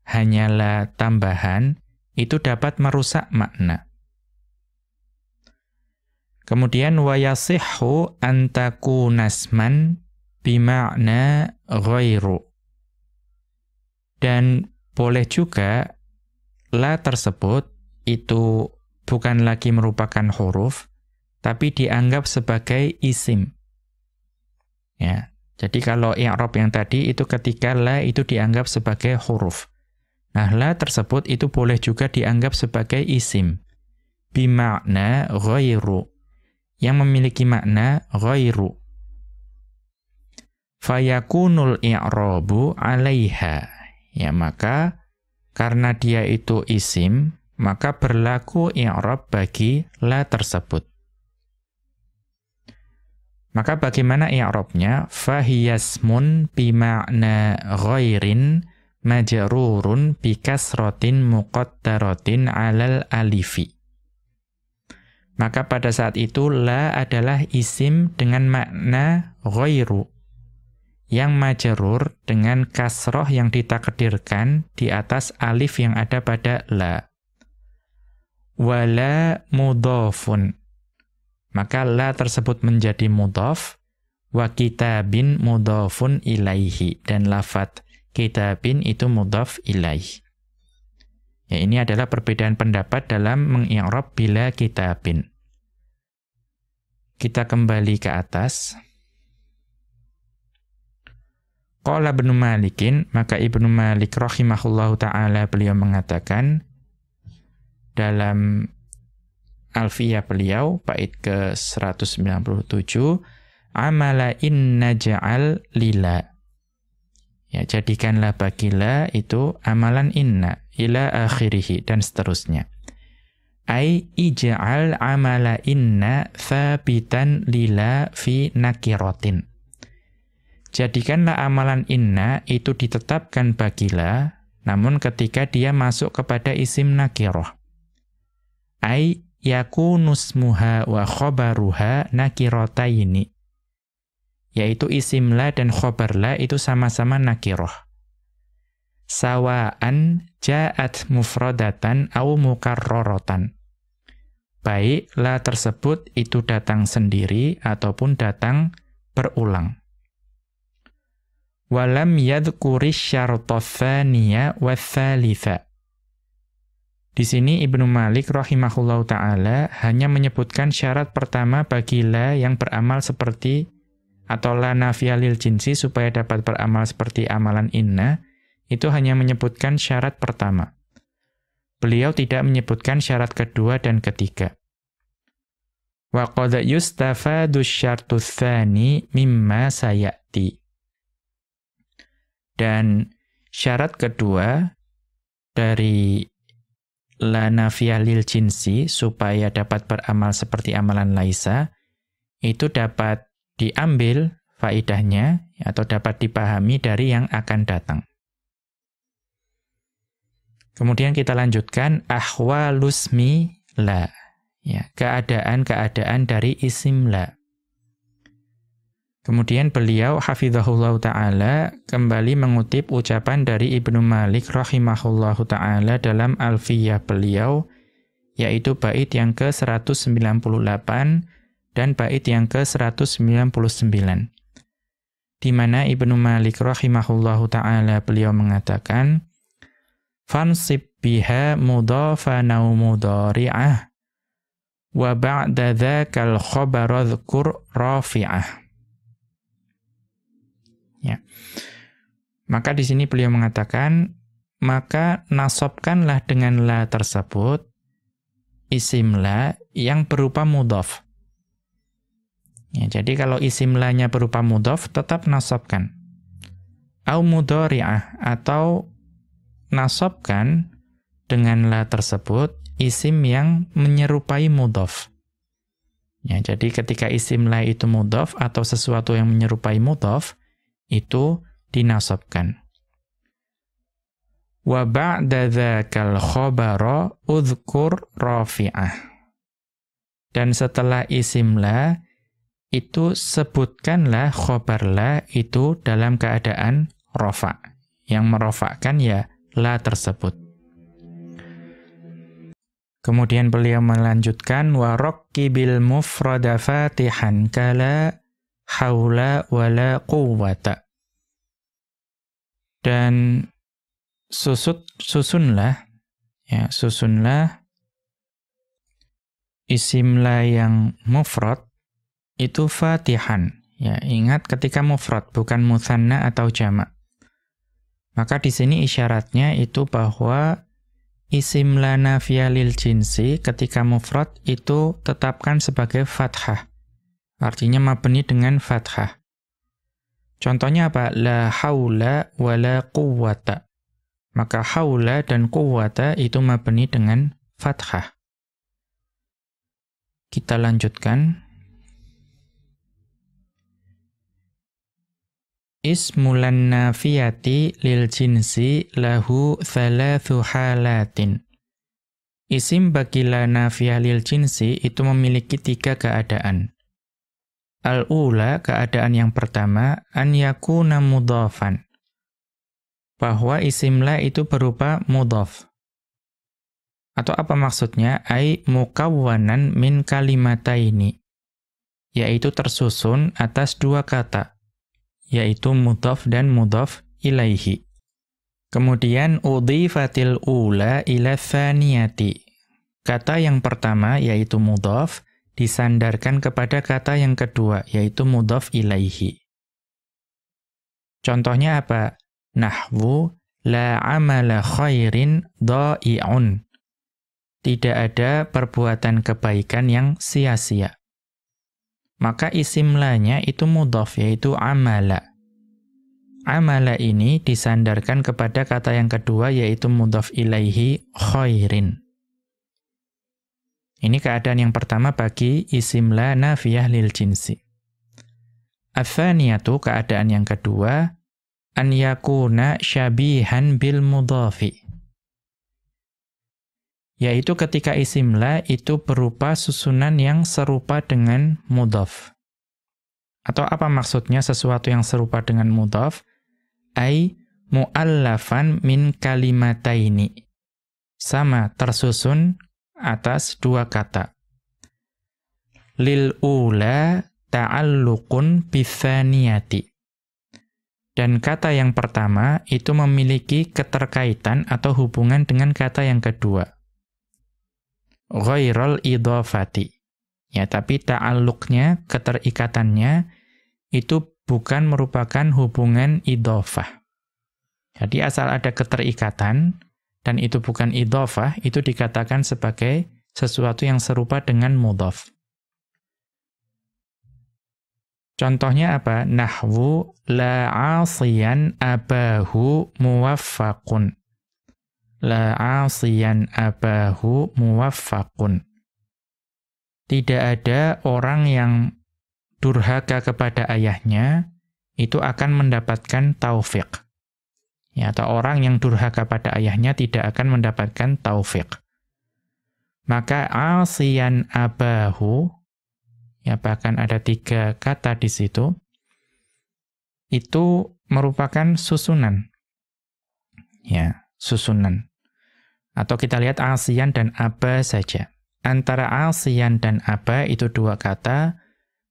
hanyalah tambahan, itu dapat merusak makna. Kemudian wa yasihhu an takuna isman bima'na ghairu. Dan boleh juga la tersebut itu bukan lagi merupakan huruf, tapi dianggap sebagai isim. Ya, jadi kalau i'rab yang tadi itu ketika la itu dianggap sebagai huruf. Nah, la tersebut itu boleh juga dianggap sebagai isim. Bima'na ghairu. Yang memiliki makna ghairu. Fayakunul i'rabu 'alaiha. Ya, maka karena dia itu isim, maka berlaku i'rab bagi la tersebut. Maka bagaimana i'rabnya? Fahiyasmun bima'na ghairin majrurun bikasratin muqaddaratin 'alal alifi. Maka pada saat itu la adalah isim dengan makna ghairu, yang majrur dengan kasroh yang ditakdirkan di atas alif yang ada pada la. Wala mudhafun. Maka la tersebut menjadi mudhaf, wa kitabin mudhafun ilaihi. Dan lafadz kitabin itu mudhaf ilaihi. Ya, ini adalah perbedaan pendapat dalam mengi'rab bila kitabin. Kita kembali ke atas. Qala Ibnu Malikin, maka Ibnu Malik rahimahullahu ta'ala beliau mengatakan dalam Alfiyah beliau, bait ke-197, amala inna ja'al lila. Ya, jadikanlah bagilah itu amalan inna ila akhirih dan seterusnya. Ai ij'al amala inna thabitan lila fi nakiratin. Jadikanlah amalan inna itu ditetapkan bagilah, namun ketika dia masuk kepada isim nakirah. Ai yakunusmuha wa khobaruha nakirataini. Yaitu isim la dan khobar la itu sama-sama nakirah. Sawa'an ja'at mufradatan au mukarraratan. Baik la tersebut itu datang sendiri ataupun datang berulang. Walam yadhkurish syarta tsaniya wa tsalitsa. Di sini Ibnu Malik rahimahullahu ta'ala hanya menyebutkan syarat pertama bagi la yang beramal seperti atau la nafiyah lil jinsi supaya dapat beramal seperti amalan inna, itu hanya menyebutkan syarat pertama. Beliau tidak menyebutkan syarat kedua dan ketiga. Wa qad yustafadu syartu tsani mimma sayati. Dan syarat kedua dari la nafiyah lil jinsi supaya dapat beramal seperti amalan laisa itu dapat diambil faidahnya atau dapat dipahami dari yang akan datang. Kemudian kita lanjutkan ahwalusmi la. Ya, keadaan-keadaan dari isim la. Kemudian beliau hafizahullahu ta'ala kembali mengutip ucapan dari Ibnu Malik rahimahullahu ta'ala dalam Alfiyah beliau, yaitu bait yang ke-198 dan bait yang ke-199. Di mana Ibnu Malik rahimahullahu ta'ala beliau mengatakan, fansib biha mudhafan aw mudhari'ah wa ba'da dzakal khabara dzkur rafi'ah. Ya. Maka di sini beliau mengatakan, maka nasabkanlah dengan la tersebut isim la yang berupa mudhaf. Ya, jadi kalau isim la-nya berupa mudhaf tetap nasabkan. Au mudhari'ah atau nasabkan dengan la tersebut isim yang menyerupai mudhaf. Ya, jadi ketika isim la itu mudhaf atau sesuatu yang menyerupai mudhaf itu dinasabkan. Wa ba'da dzakal khabara udhkur rafi'ah. Dan setelah isim la itu sebutkanlah khabar la itu dalam keadaan rafa'. Yang merofakkan ya la tersebut. Kemudian beliau melanjutkan wa raqqibil mufrada fatihan kala haula wala quwwata. Dan susunlah isim la yang mufrad itu fatihan. Ya, ingat ketika mufrad bukan mutsanna atau jamak. Maka di sini isyaratnya itu bahwa isim la nafiyah lil jinsi ketika mufrad itu tetapkan sebagai fathah. Artinya mabni dengan fathah. Contohnya apa? La haula wa la quwwata. Maka haula dan quwwata itu mabni dengan fathah. Kita lanjutkan. Ismulan nafiyati lil jinsi lahu thalathu halatin. Isim bagi la nafiyah lil jinsi itu memiliki 3 keadaan. Al-ula, keadaan yang pertama, an yakuna mudhafan. Bahwa isim la itu berupa mudhaf. Atau apa maksudnya? Ai mukawwanan min kalimataini. Yaitu tersusun atas 2 kata. Yaitu mudhaf dan mudhaf ilaihi. Kemudian udhifatil ula ila tsaniyati. Kata yang pertama yaitu mudhaf disandarkan kepada kata yang kedua, yaitu mudhaf ilaihi. Contohnya apa? Nahwu la amala khairin dha'i'un. Tidak ada perbuatan kebaikan yang sia-sia. Maka isim lanya itu mudhaf, yaitu amala. Amala ini disandarkan kepada kata yang kedua, yaitu mudhaf ilaihi khairin. Ini keadaan yang pertama bagi isim la nafiyah lil jinsi. Ats-tsaniyatu, keadaan yang kedua, an yakuna syabihan bil mudhafi. Yaitu ketika isim la itu berupa susunan yang serupa dengan mudhaf. Atau apa maksudnya sesuatu yang serupa dengan mudhaf? Ai mu'allafan min kalimataini. Sama, tersusun atas dua kata. Lil ula ta'alluqun bitsaniyati. Dan kata yang pertama itu memiliki keterkaitan atau hubungan dengan kata yang kedua. Ghairal idhafati. Ya, tapi ta'alluqnya, keterikatannya itu bukan merupakan hubungan idhafah. Jadi asal ada keterikatan dan itu bukan idhafah, itu dikatakan sebagai sesuatu yang serupa dengan mudhaf. Contohnya apa? Nahwu la 'asiyan abahu muwaffaqun. La 'asiyan abahu muwaffaqun. Tidak ada orang yang durhaka kepada ayahnya itu akan mendapatkan taufik. Ya, atau orang yang durhaka pada ayahnya tidak akan mendapatkan taufik. Maka 'asiyan abahu, ya bahkan ada 3 kata di situ, itu merupakan susunan. Ya, susunan. Atau kita lihat asiyan dan aba saja. Antara asiyan dan aba itu 2 kata,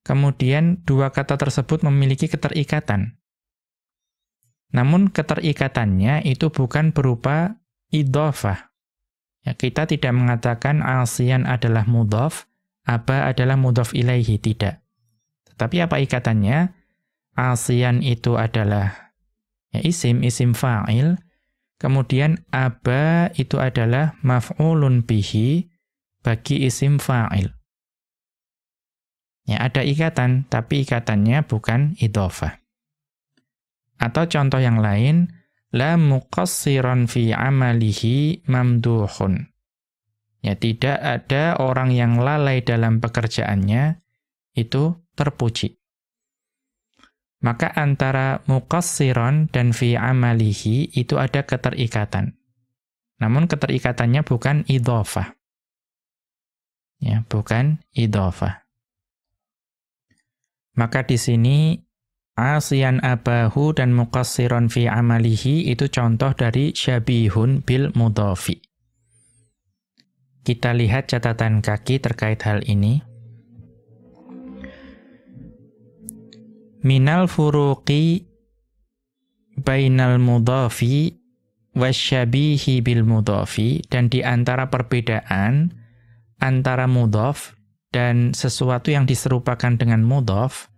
kemudian 2 kata tersebut memiliki keterikatan. Namun keterikatannya itu bukan berupa idhofah. Ya, kita tidak mengatakan asiyan adalah mudhaf, aba adalah mudhaf ilaihi, tidak. Tetapi apa ikatannya? Asiyan itu adalah ya, isim fa'il. Kemudian aba itu adalah maf'ulun bihi bagi isim fa'il. Ya, ada ikatan, tapi ikatannya bukan idhofah. Atau contoh yang lain, la muqassiran fi amalihi mamduhun. Ya, tidak ada orang yang lalai dalam pekerjaannya, itu terpuji. Maka antara muqassiran dan fi amalihi itu ada keterikatan. Namun keterikatannya bukan idhofah. Ya, bukan idhofah. Maka di sini asiyan abahu dan muqassiran fi amalihi itu contoh dari syabihun bil mudhafi. Kita lihat catatan kaki terkait hal ini. Minal furuqi bainal mudhafi wasyabihi bil mudhafi, dan di antara perbedaan antara mudhaf dan sesuatu yang diserupakan dengan mudhaf,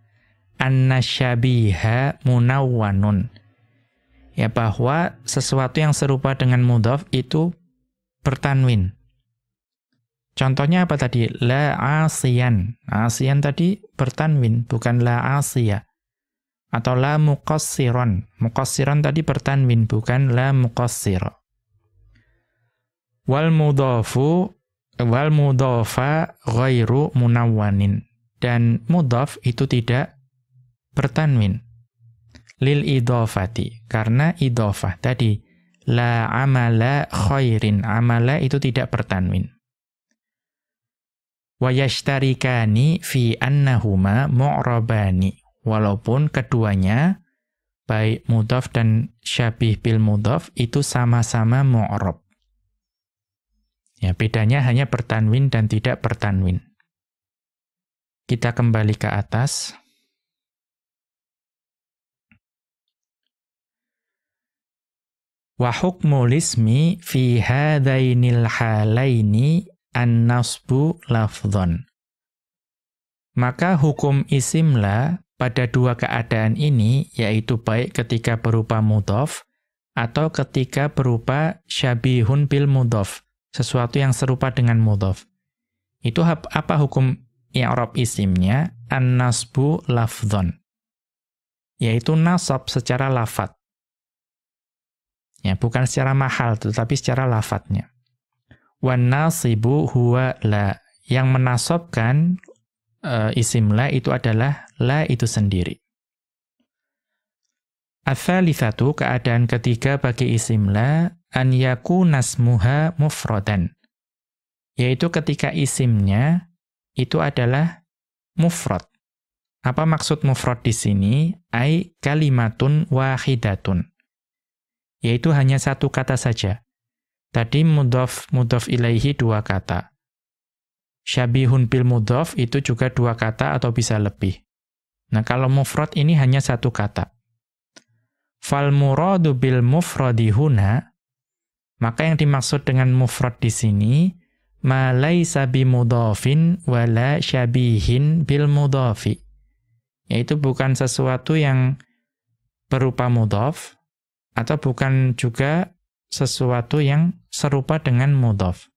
annasyabiha munawwanun. Ya, bahwa sesuatu yang serupa dengan mudhaf itu bertanwin. Contohnya apa tadi? La asiyan. Asiyan tadi bertanwin, bukan la asiya. Atau la muqassiran. Muqassiran tadi bertanwin, bukan la muqassir. Wal mudhafa ghairu munawwanin. Dan mudhaf itu tidak bertanwin. Lil idhafati. Karena idhafah tadi. La amala khairin. Amala itu tidak bertanwin. Wa yashtarikani fi annahuma mu'rabani. Walaupun keduanya, baik mudhaf dan syabih bil mudhaf, itu sama-sama mu'rab. Ya, bedanya hanya bertanwin dan tidak bertanwin. Kita kembali ke atas. Wa hukmul ismi fi hadainil halaini an-nasbu lafdhon. Maka hukum isim la pada dua keadaan ini, yaitu baik ketika berupa mudhaf atau ketika berupa syabihun bil mudhaf, sesuatu yang serupa dengan mudhaf. Itu apa hukum i'rab isimnya? An-nasbu lafdhon, yaitu nasab secara lafadz. Ya, bukan secara mahal, tetapi secara lafadznya. Wan nasibu huwa la, yang menasabkan isim la itu adalah la itu sendiri. Ats-tsalitsatu, keadaan ketiga bagi isim la, an yakuna ismuha mufradan, yaitu ketika isimnya itu adalah mufrad. Apa maksud mufrad di sini? Ai kalimatun wahidatun, yaitu hanya satu kata saja. Tadi mudhaf ilaihi dua kata. Syabihun bil mudhaf itu juga dua kata atau bisa lebih. Nah, kalau mufrad ini hanya satu kata. Fal muradu bil mufradi huna, maka yang dimaksud dengan mufrad di sini ma laisa bi mudhafin wala syabihin bil mudhafi. Yaitu bukan sesuatu yang berupa mudhaf atau bukan juga sesuatu yang serupa dengan mudhaf.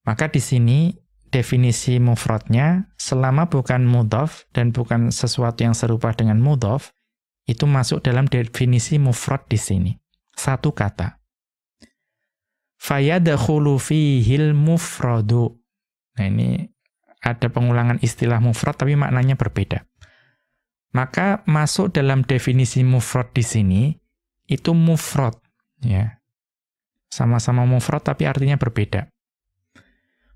Maka di sini definisi mufradnya, selama bukan mudhaf dan bukan sesuatu yang serupa dengan mudhaf, itu masuk dalam definisi mufrad di sini. Satu kata. Fayadkhulu fihil mufradu. Nah, ini ada pengulangan istilah mufrad tapi maknanya berbeda. Maka masuk dalam definisi mufrad di sini itu mufrad, ya. Sama-sama mufrad tapi artinya berbeda.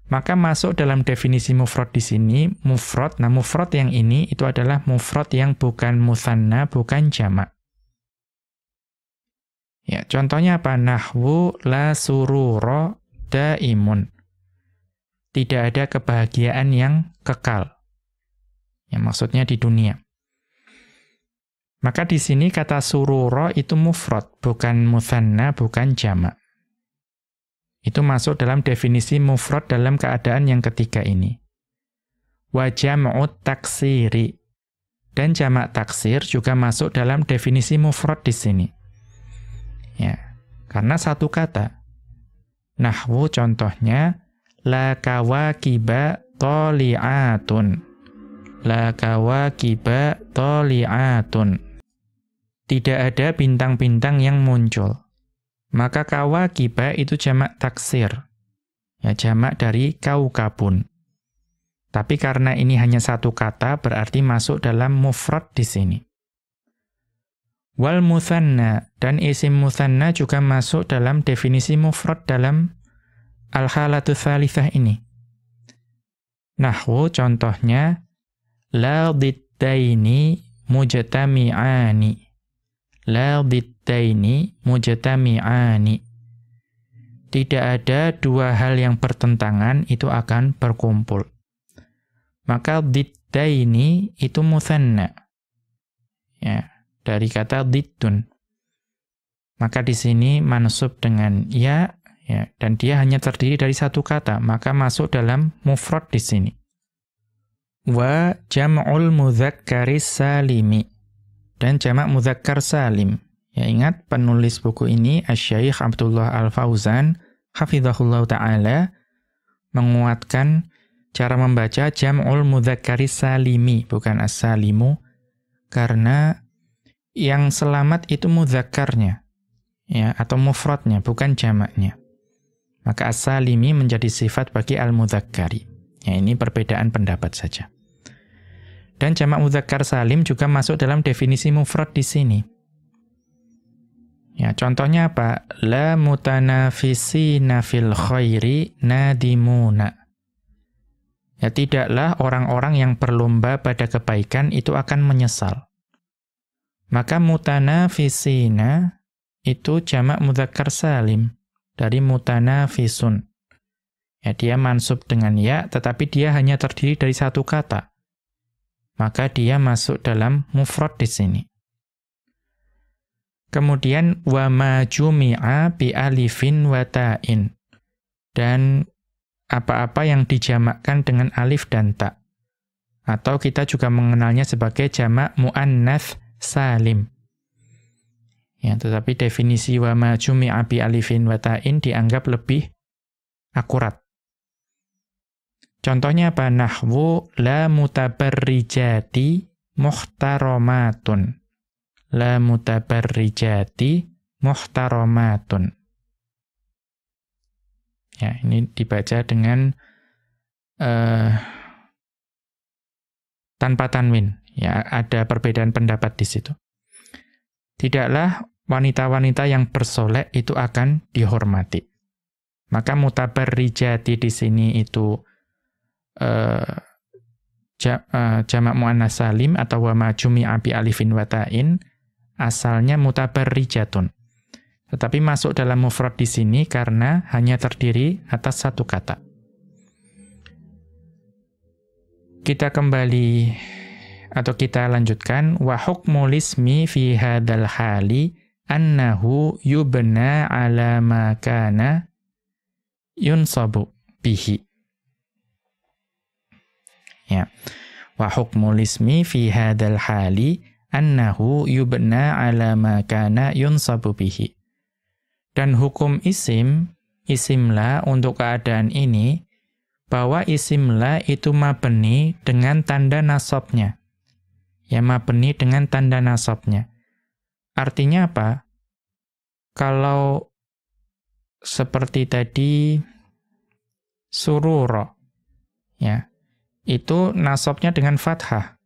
Maka masuk dalam definisi mufrad di sini mufrad. Nah, mufrad yang ini itu adalah mufrad yang bukan mutsanna, bukan jamak. Ya, contohnya apa? Nahwu la surura daimun. Tidak ada kebahagiaan yang kekal. Ya, maksudnya di dunia. Maka di sini kata surura itu mufrad, bukan mutsanna, bukan jamak. Itu masuk dalam definisi mufrad dalam keadaan yang ketiga ini. Wa jam'ut taksiri. Dan jamak taksir juga masuk dalam definisi mufrad di sini. Ya, karena satu kata. Nahwu contohnya la kawakiba tali'atun. La kawakiba tali'atun. Tidak ada bintang-bintang yang muncul. Maka kawakiba itu jamak taksir. Ya, jamak dari kaukabun. Tapi karena ini hanya satu kata, berarti masuk dalam mufrad di sini. Wal mutsanna, dan isim mutsanna juga masuk dalam definisi mufrad dalam al-halatu tsalitsah ini. Nahwu contohnya la diddaini mujtami'ani. La diddaini mujtami'ani. Tidak ada dua hal yang bertentangan itu akan berkumpul. Maka diddaini itu mutsanna. Ya, dari kata diddun. Maka di sini mansub dengan ya, dan dia hanya terdiri dari satu kata, maka masuk dalam mufrad di sini. Wa jam'ul mudzakkaris salimi. Dan jamak mudzakkar salim. Ya, ingat penulis buku ini Asy-Syaikh Abdullah Al-Fauzan hafizahullah taala menguatkan cara membaca jam'ul mudzakkaris salimi, bukan as-salimu, karena yang selamat itu mudzakkarnya, ya, atau mufradnya, bukan jamaknya. Maka as-salimi menjadi sifat bagi al-mudzakkari. Ya, ini perbedaan pendapat saja. Dan jamak mudzakkar salim juga masuk dalam definisi mufrad di sini. Ya, contohnya apa? La mutanafisina fil khairi nadimuna. Ya, tidaklah orang-orang yang berlomba pada kebaikan itu akan menyesal. Maka mutanafisina itu jamak mudzakkar salim dari mutanafisun. Ya, dia mansub dengan ya, tetapi dia hanya terdiri dari satu kata. Maka dia masuk dalam mufrad di sini. Kemudian wa ma jumi'a bi alifin wa ta'in. Dan apa-apa yang dijamakkan dengan alif dan ta. Atau kita juga mengenalnya sebagai jamak muannats salim. Ya, tetapi definisi wa ma jumi'a bi alifin wa ta'in dianggap lebih akurat. Contohnya apa? Nahwu la mutabarrijati muhtaramatun. La mutabarrijati muhtaramatun. Ya, ini dibaca dengan tanpa tanwin. Ya, ada perbedaan pendapat di situ. Tidaklah wanita-wanita yang bersolek itu akan dihormati. Maka mutabarrijati di sini itu jamak muannats salim atau wa ma jumi'a bi alifin wa ta'in asalnya mutabarrijatun. Tetapi masuk dalam mufrad di sini karena hanya terdiri atas satu kata. Kita kembali atau kita lanjutkan wa hukmul ismi fi hadzal hali annahu yubna ala ma kana yunsabu bihi. Ya. Wa hukmul ismi fi hadzal hali annahu yubna ala ma kana yunsabu bihi. Dan hukum isim la untuk keadaan ini bahwa isim la itu mabni dengan tanda nasabnya. Ya, mabni dengan tanda nasabnya. Artinya apa? Kalau seperti tadi surura, ya, itu nasabnya dengan fathah,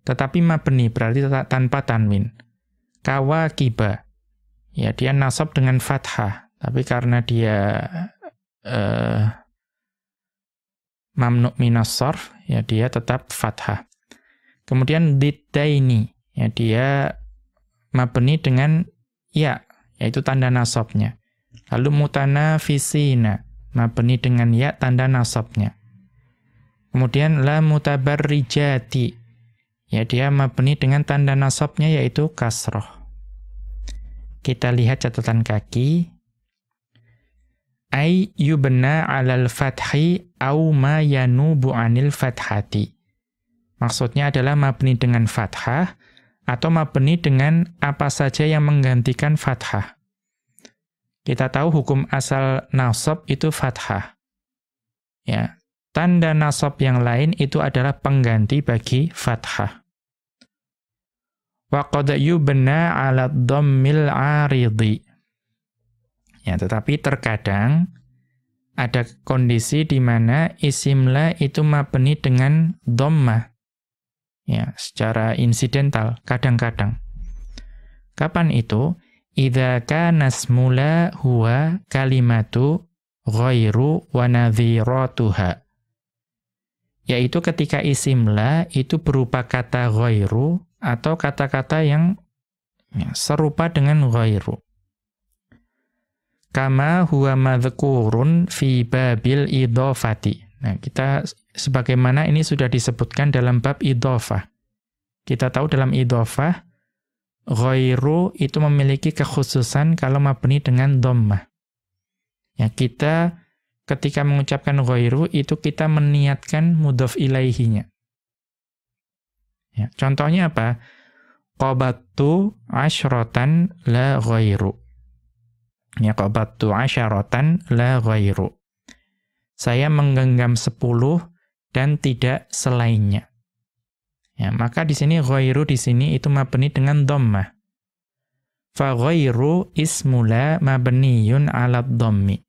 tetapi mabni berarti tanpa tanwin. Kawakiba, ya, dia nasab dengan fathah, tapi karena dia mamnu' minas sarf, ya dia tetap fathah. Kemudian diddaini, ya dia mabni dengan ya, yaitu tanda nasabnya. Lalu mutanafisina, mabni dengan ya tanda nasabnya. Kemudian la mutabarrijati, ya dia mabni dengan tanda nasabnya yaitu kasroh. Kita lihat catatan kaki. Ay yubna 'alal fathi au ma yanubu 'anil fathati. Maksudnya adalah mabni dengan fathah atau mabni dengan apa saja yang menggantikan fathah. Kita tahu hukum asal nasab itu fathah. Ya, tanda nasab yang lain itu adalah pengganti bagi fathah. Wa qad yubna 'ala dhammil 'aridi. Ya, tetapi terkadang ada kondisi di mana isim la itu mabni dengan dhammah. Ya, secara insidental kadang-kadang. Kapan itu? Idza kana ismula huwa kalimatu ghairu wa nadhiratuha. Yaitu ketika isim la itu berupa kata ghairu atau kata-kata yang ya, serupa dengan ghairu. Kama huwa madhkurun fi babil idhofati. Nah, kita sebagaimana ini sudah disebutkan dalam bab idhofah. Kita tahu dalam idhofah ghairu itu memiliki kekhususan kalau mabni dengan dhammah. Ya, kita ketika mengucapkan ghairu itu kita meniatkan mudhof ilaihinya. Ya, contohnya apa? Qabattu 'asyratan la ghairu. Ya, qabattu 'asyratan la ghairu. Saya menggenggam 10 dan tidak selainnya. Ya, maka di sini ghairu di sini itu mabni dengan dhammah. Fa ghairu ismula mabniyun 'ala dhammi.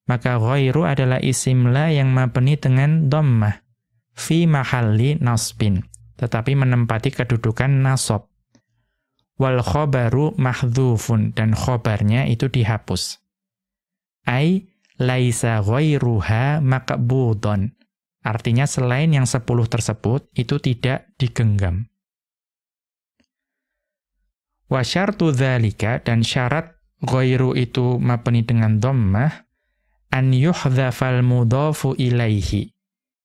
Maka ghairu adalah isim la yang mabni dengan dhammah fi mahalli nasbin, tetapi menempati kedudukan nasab. Wal khabaru mahdhufun, dan khobarnya itu dihapus. Ai laisa ghairuha maqbudun. Artinya selain yang 10 tersebut itu tidak digenggam. Wa syartu dzalika, dan syarat ghairu itu mabni dengan dhammah, an yuhdhafal mudhafu ilaihi,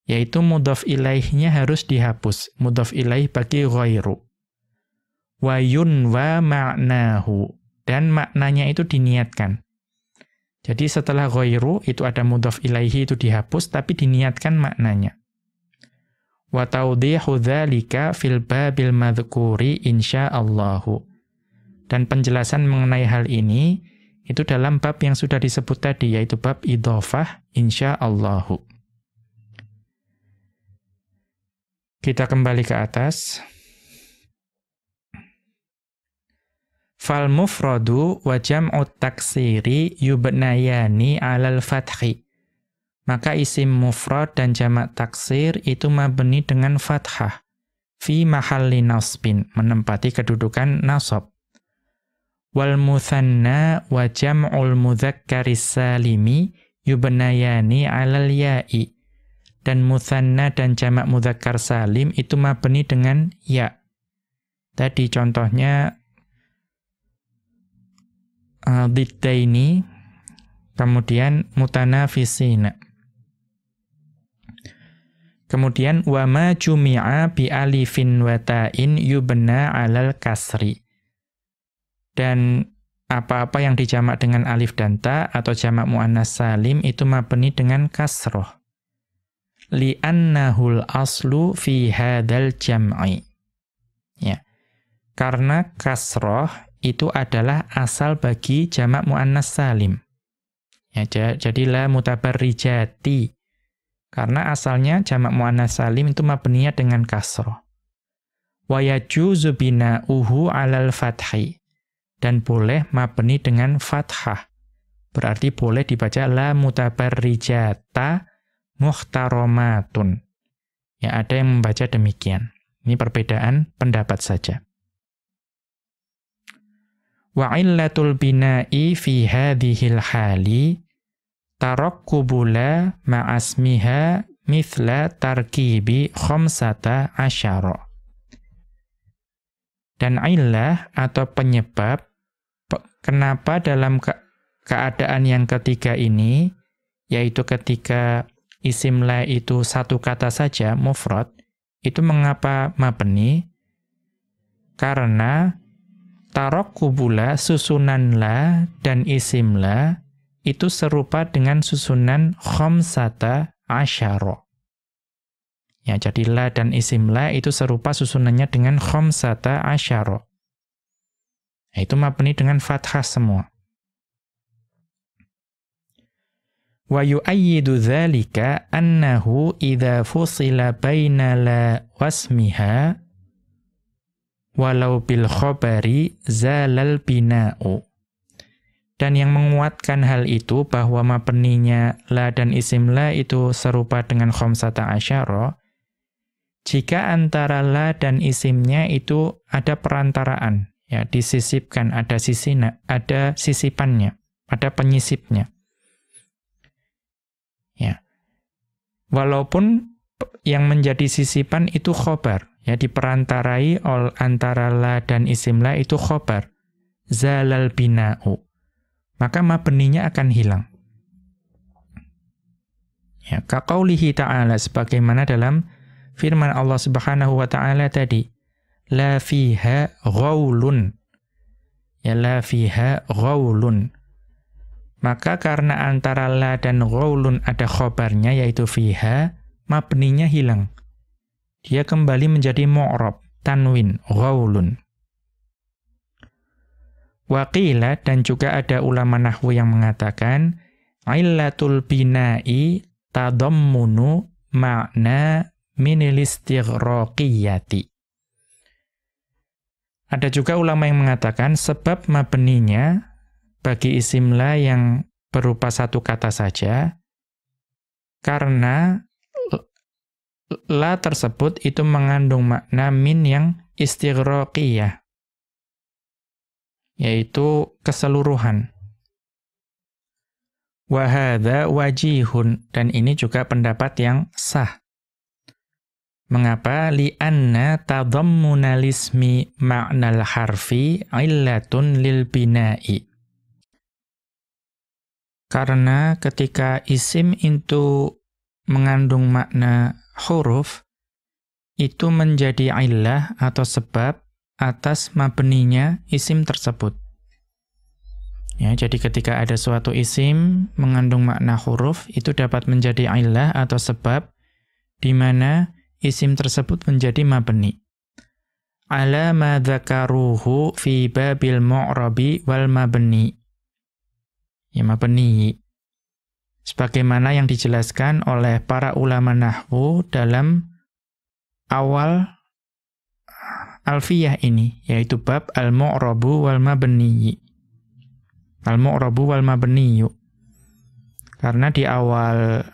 yaitu mudhaf ilaihnya harus dihapus, mudhaf ilaih bagi ghairu. Wa yunwa ma'nahu, dan maknanya itu diniatkan. Jadi setelah ghairu itu ada mudhaf ilaihi itu dihapus tapi diniatkan maknanya. Wa tawdihu dzalika fil babil madhkuri insyaallahu. Dan penjelasan mengenai hal ini itu dalam bab yang sudah disebut tadi, yaitu bab idhofah insyaallahu. Kita kembali ke atas. Fal mufradu wa jam'ut taksiri yubnayani 'alal fathi. Maka isim mufrad dan jamak taksir itu mabni dengan fathah fi mahalli nasbin, menempati kedudukan nasab. Wal mutsanna wa jam'ul mudzakkaris salimi yubnayani 'alal ya'i. Dan mutsanna dan jamak mudzakkar salim itu mabni dengan ya. Tadi contohnya diddaini, kemudian mutanafisina. Kemudian wa ma jumi'a bi alifin wa ta'in yubna 'alal kasri. Dan apa-apa yang dijamak dengan alif dan ta atau jamak muannas salim itu mabni dengan kasroh. Li'annahul aslu fi hadzal jam'i. Ya. Karena kasroh itu adalah asal bagi jamak muannas salim. Ya, jadi la mutabarrijati. Karena asalnya jamak muannas salim itu mabninya dengan kasroh. Wa yajuzu bina'uhu 'alal fathi. Dan boleh mabni dengan fathah. Berarti boleh dibaca la mutabarrijata muhtaromatun. Ya, ada yang membaca demikian. Ini perbedaan pendapat saja. Wa illatul bina'i fi hadhil hali tarakkubula ma'asmiha mithla tarkibi khamsata asyara. Dan illah atau penyebab kenapa dalam keadaan yang ketiga ini, yaitu ketika isim la itu satu kata saja, mufrad, itu mengapa mabni? Karena tarakkubula, susunan la dan isim la, itu serupa dengan susunan khamsata asyara. Ya, jadi la dan isim la itu serupa susunannya dengan khamsata asyara. Itu mabni dengan fathah semua. Wa yu'ayyidu dzalika annahu idza fusila baina la wasmiha walau bil khabari zalal bina'u. Dan yang menguatkan hal itu bahwa mabninya la dan isim la itu serupa dengan khamsata asyara, jika antara la dan isimnya itu ada perantaraan, ya, disisipkan, ada sisipannya, ada penyisipnya. Ya. Walaupun yang menjadi sisipan itu khobar, ya, diperantarai antara la dan isim la itu khobar, zalal bina'u. Maka mabninya akan hilang. Ya, kaqaulihi ta'ala, sebagaimana dalam firman Allah Subhanahu wa ta'ala tadi, la fiha ghaulun. Ya, la fiha ghaulun. Maka karena antara la dan ghaulun ada khobarnya, yaitu fiha, mabninya hilang. Dia kembali menjadi mu'rab, tanwin, ghaulun. Waqila, dan juga ada ulama nahwu yang mengatakan, illatul bina'i tadammunu ma'na minil istighraqiyati. Ada juga ulama yang mengatakan sebab mabninya bagi isim la yang berupa satu kata saja, karena la tersebut itu mengandung makna min yang istighraqiyah, yaitu keseluruhan. Wa hadza wajihun, dan ini juga pendapat yang sah. Mengapa? Li'anna tadammunal ismi ma'nal harfi illatun lil bina'i. Karena ketika isim itu mengandung makna huruf, itu menjadi illah atau sebab atas mabninya isim tersebut. Ya, jadi ketika ada suatu isim mengandung makna huruf, itu dapat menjadi illah atau sebab di mana isim tersebut menjadi mabni. Ala ma dzakaruhu fi babil mu'rabi wal mabni. Ya, mabni. Sebagaimana yang dijelaskan oleh para ulama nahwu dalam awal alfiyah ini, yaitu bab al-mu'rabu wal mabni. Al-mu'rabu wal mabni. Karena di awal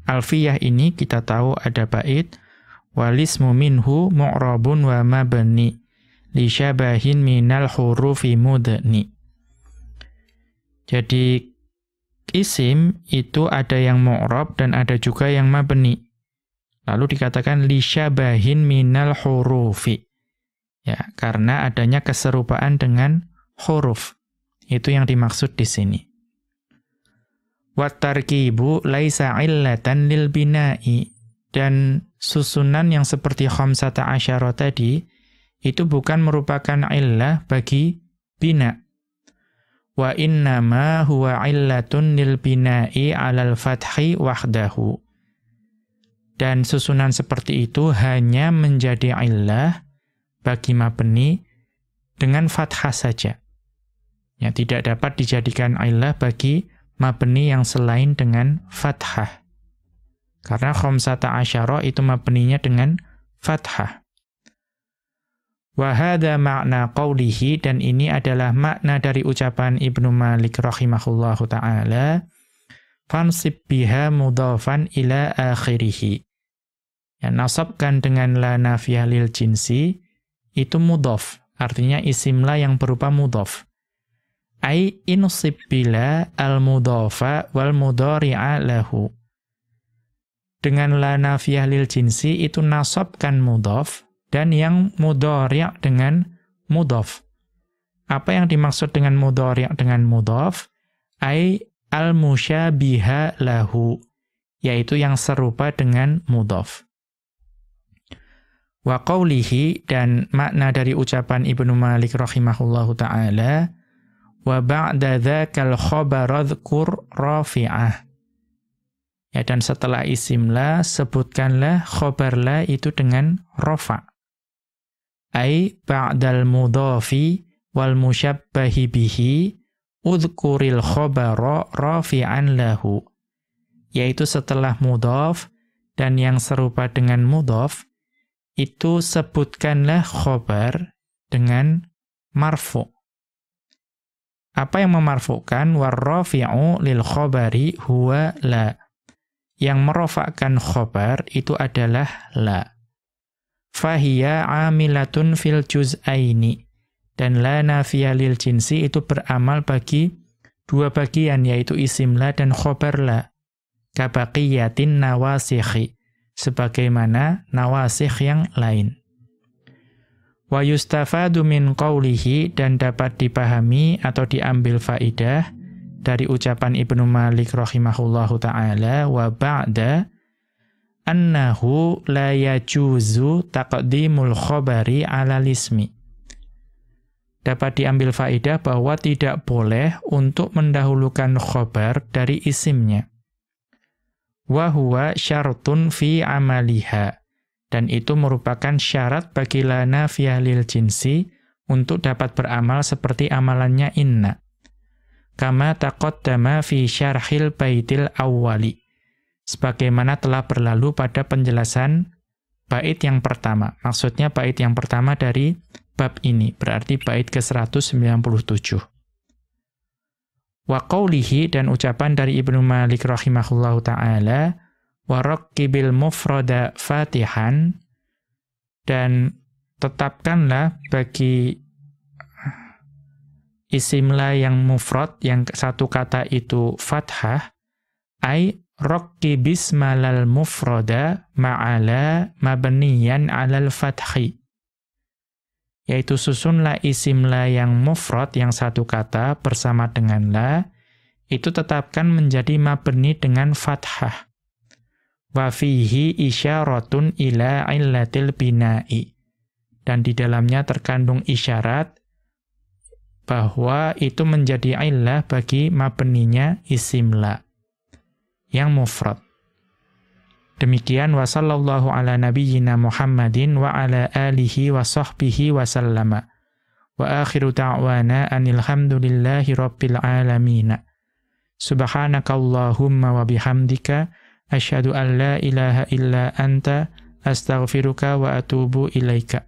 alfiyah ini kita tahu ada bait walismu minhu mu'rabun wa mabni li syabahin minal hurufi mudni. Jadi isim itu ada yang mu'rab dan ada juga yang mabni. Lalu dikatakan li syabahin minal hurufi. Ya, karena adanya keserupaan dengan huruf. Itu yang dimaksud di sini. Wat tarkibu laisa illatan lil bina'i. Dan susunan yang seperti khamsata asyara tadi, itu bukan merupakan illah bagi bina. Wa innama huwa illatun lil bina'i alal fathi wahdahu. Dan susunan seperti itu hanya menjadi illah bagi mabni dengan fathah saja. Ya, tidak dapat dijadikan illah bagi mabni yang selain dengan fathah. Karena khamsata asyara itu mabninya dengan fathah. Wa hadza ma'na qawlihi, dan ini adalah makna dari ucapan Ibnu Malik rahimahullahu ta'ala, fansib biha mudhafan ila akhirih. Ya, nasabkan dengan la nafiyah lil jinsi, itu mudhaf, artinya isim la yang berupa mudhaf. Ai insib bila al-mudhafa wal mudhari'a lahu. Dengan la nafiyah lil jinsi itu nasabkan mudhaf dan yang mudhari' dengan mudhaf. Apa yang dimaksud dengan mudhari' dengan mudhaf? Ai al-musyabiha lahu, yaitu yang serupa dengan mudhaf. Wa qawlihi, dan makna dari ucapan Ibnu Malik rahimahullahu ta'ala, wa ba'da dzakal khabara dzkur rafi'ah. Ya, dan setelah isim la, sebutkanlah khobar la itu dengan rafa. Ai ba'dal mudhafi wal musyabbahi bihi udhkuril khobara rafi'an lahu. Yaitu setelah mudhaf dan yang serupa dengan mudhaf, itu sebutkanlah khobar dengan marfu'. Apa yang memarfu'kan? Warrafi'u lil khobari huwa la. Yang merofakkan khobar itu adalah la. Fahiya amilatun fil juz'aini. Dan la nafiyah lil jinsi itu beramal bagi dua bagian, yaitu isim la dan khobar la. Kabaqiyatin nawasikhi. Sebagaimana nawasikh yang lain. Wa yustafadu min qawlihi, dan dapat dipahami atau diambil faidah dari ucapan Ibnu Malik rahimahullahu ta'ala, wa ba'da annahu la yajuzu taqdimul khobari ala lismi. Dapat diambil faidah bahwa tidak boleh untuk mendahulukan khobar dari isimnya. Wa huwa syartun fi amaliha. Dan itu merupakan syarat bagi la nafiyah lil jinsi untuk dapat beramal seperti amalannya inna. Kama taqaddama fi syarhil baitil awwali. Sebagaimana telah berlalu pada penjelasan bait yang pertama. Maksudnya bait yang pertama dari bab ini, berarti bait ke-197. Wa qawlihi, dan ucapan dari Ibnu Malik rahimahullahu ta'ala, wa raqqibil mufrada fatihan, dan tetapkanlah bagi isim la yang mufrad, yang satu kata itu fathah, ay raqqibis malal mufrada ma'ala mabniyan alal fathi. Yaitu susunlah isim la yang mufrad, yang satu kata bersama dengan la, itu tetapkan menjadi mabni dengan fathah. Wa fihi isyaratun ila illatil bina'i. Dan di dalamnya terkandung isyarat bahwa itu menjadi illah bagi mabninya isim la yang mufrad. Demikian wa sallallahu ala nabiyyina Muhammadin wa ala alihi wa sahbihi wa sallama. Wa akhiru ta'wana anil hamdulillahi rabbil alamin. Subhanakallahumma wa bihamdika asyhadu an la ilaha illa anta astaghfiruka wa atubu ilaika.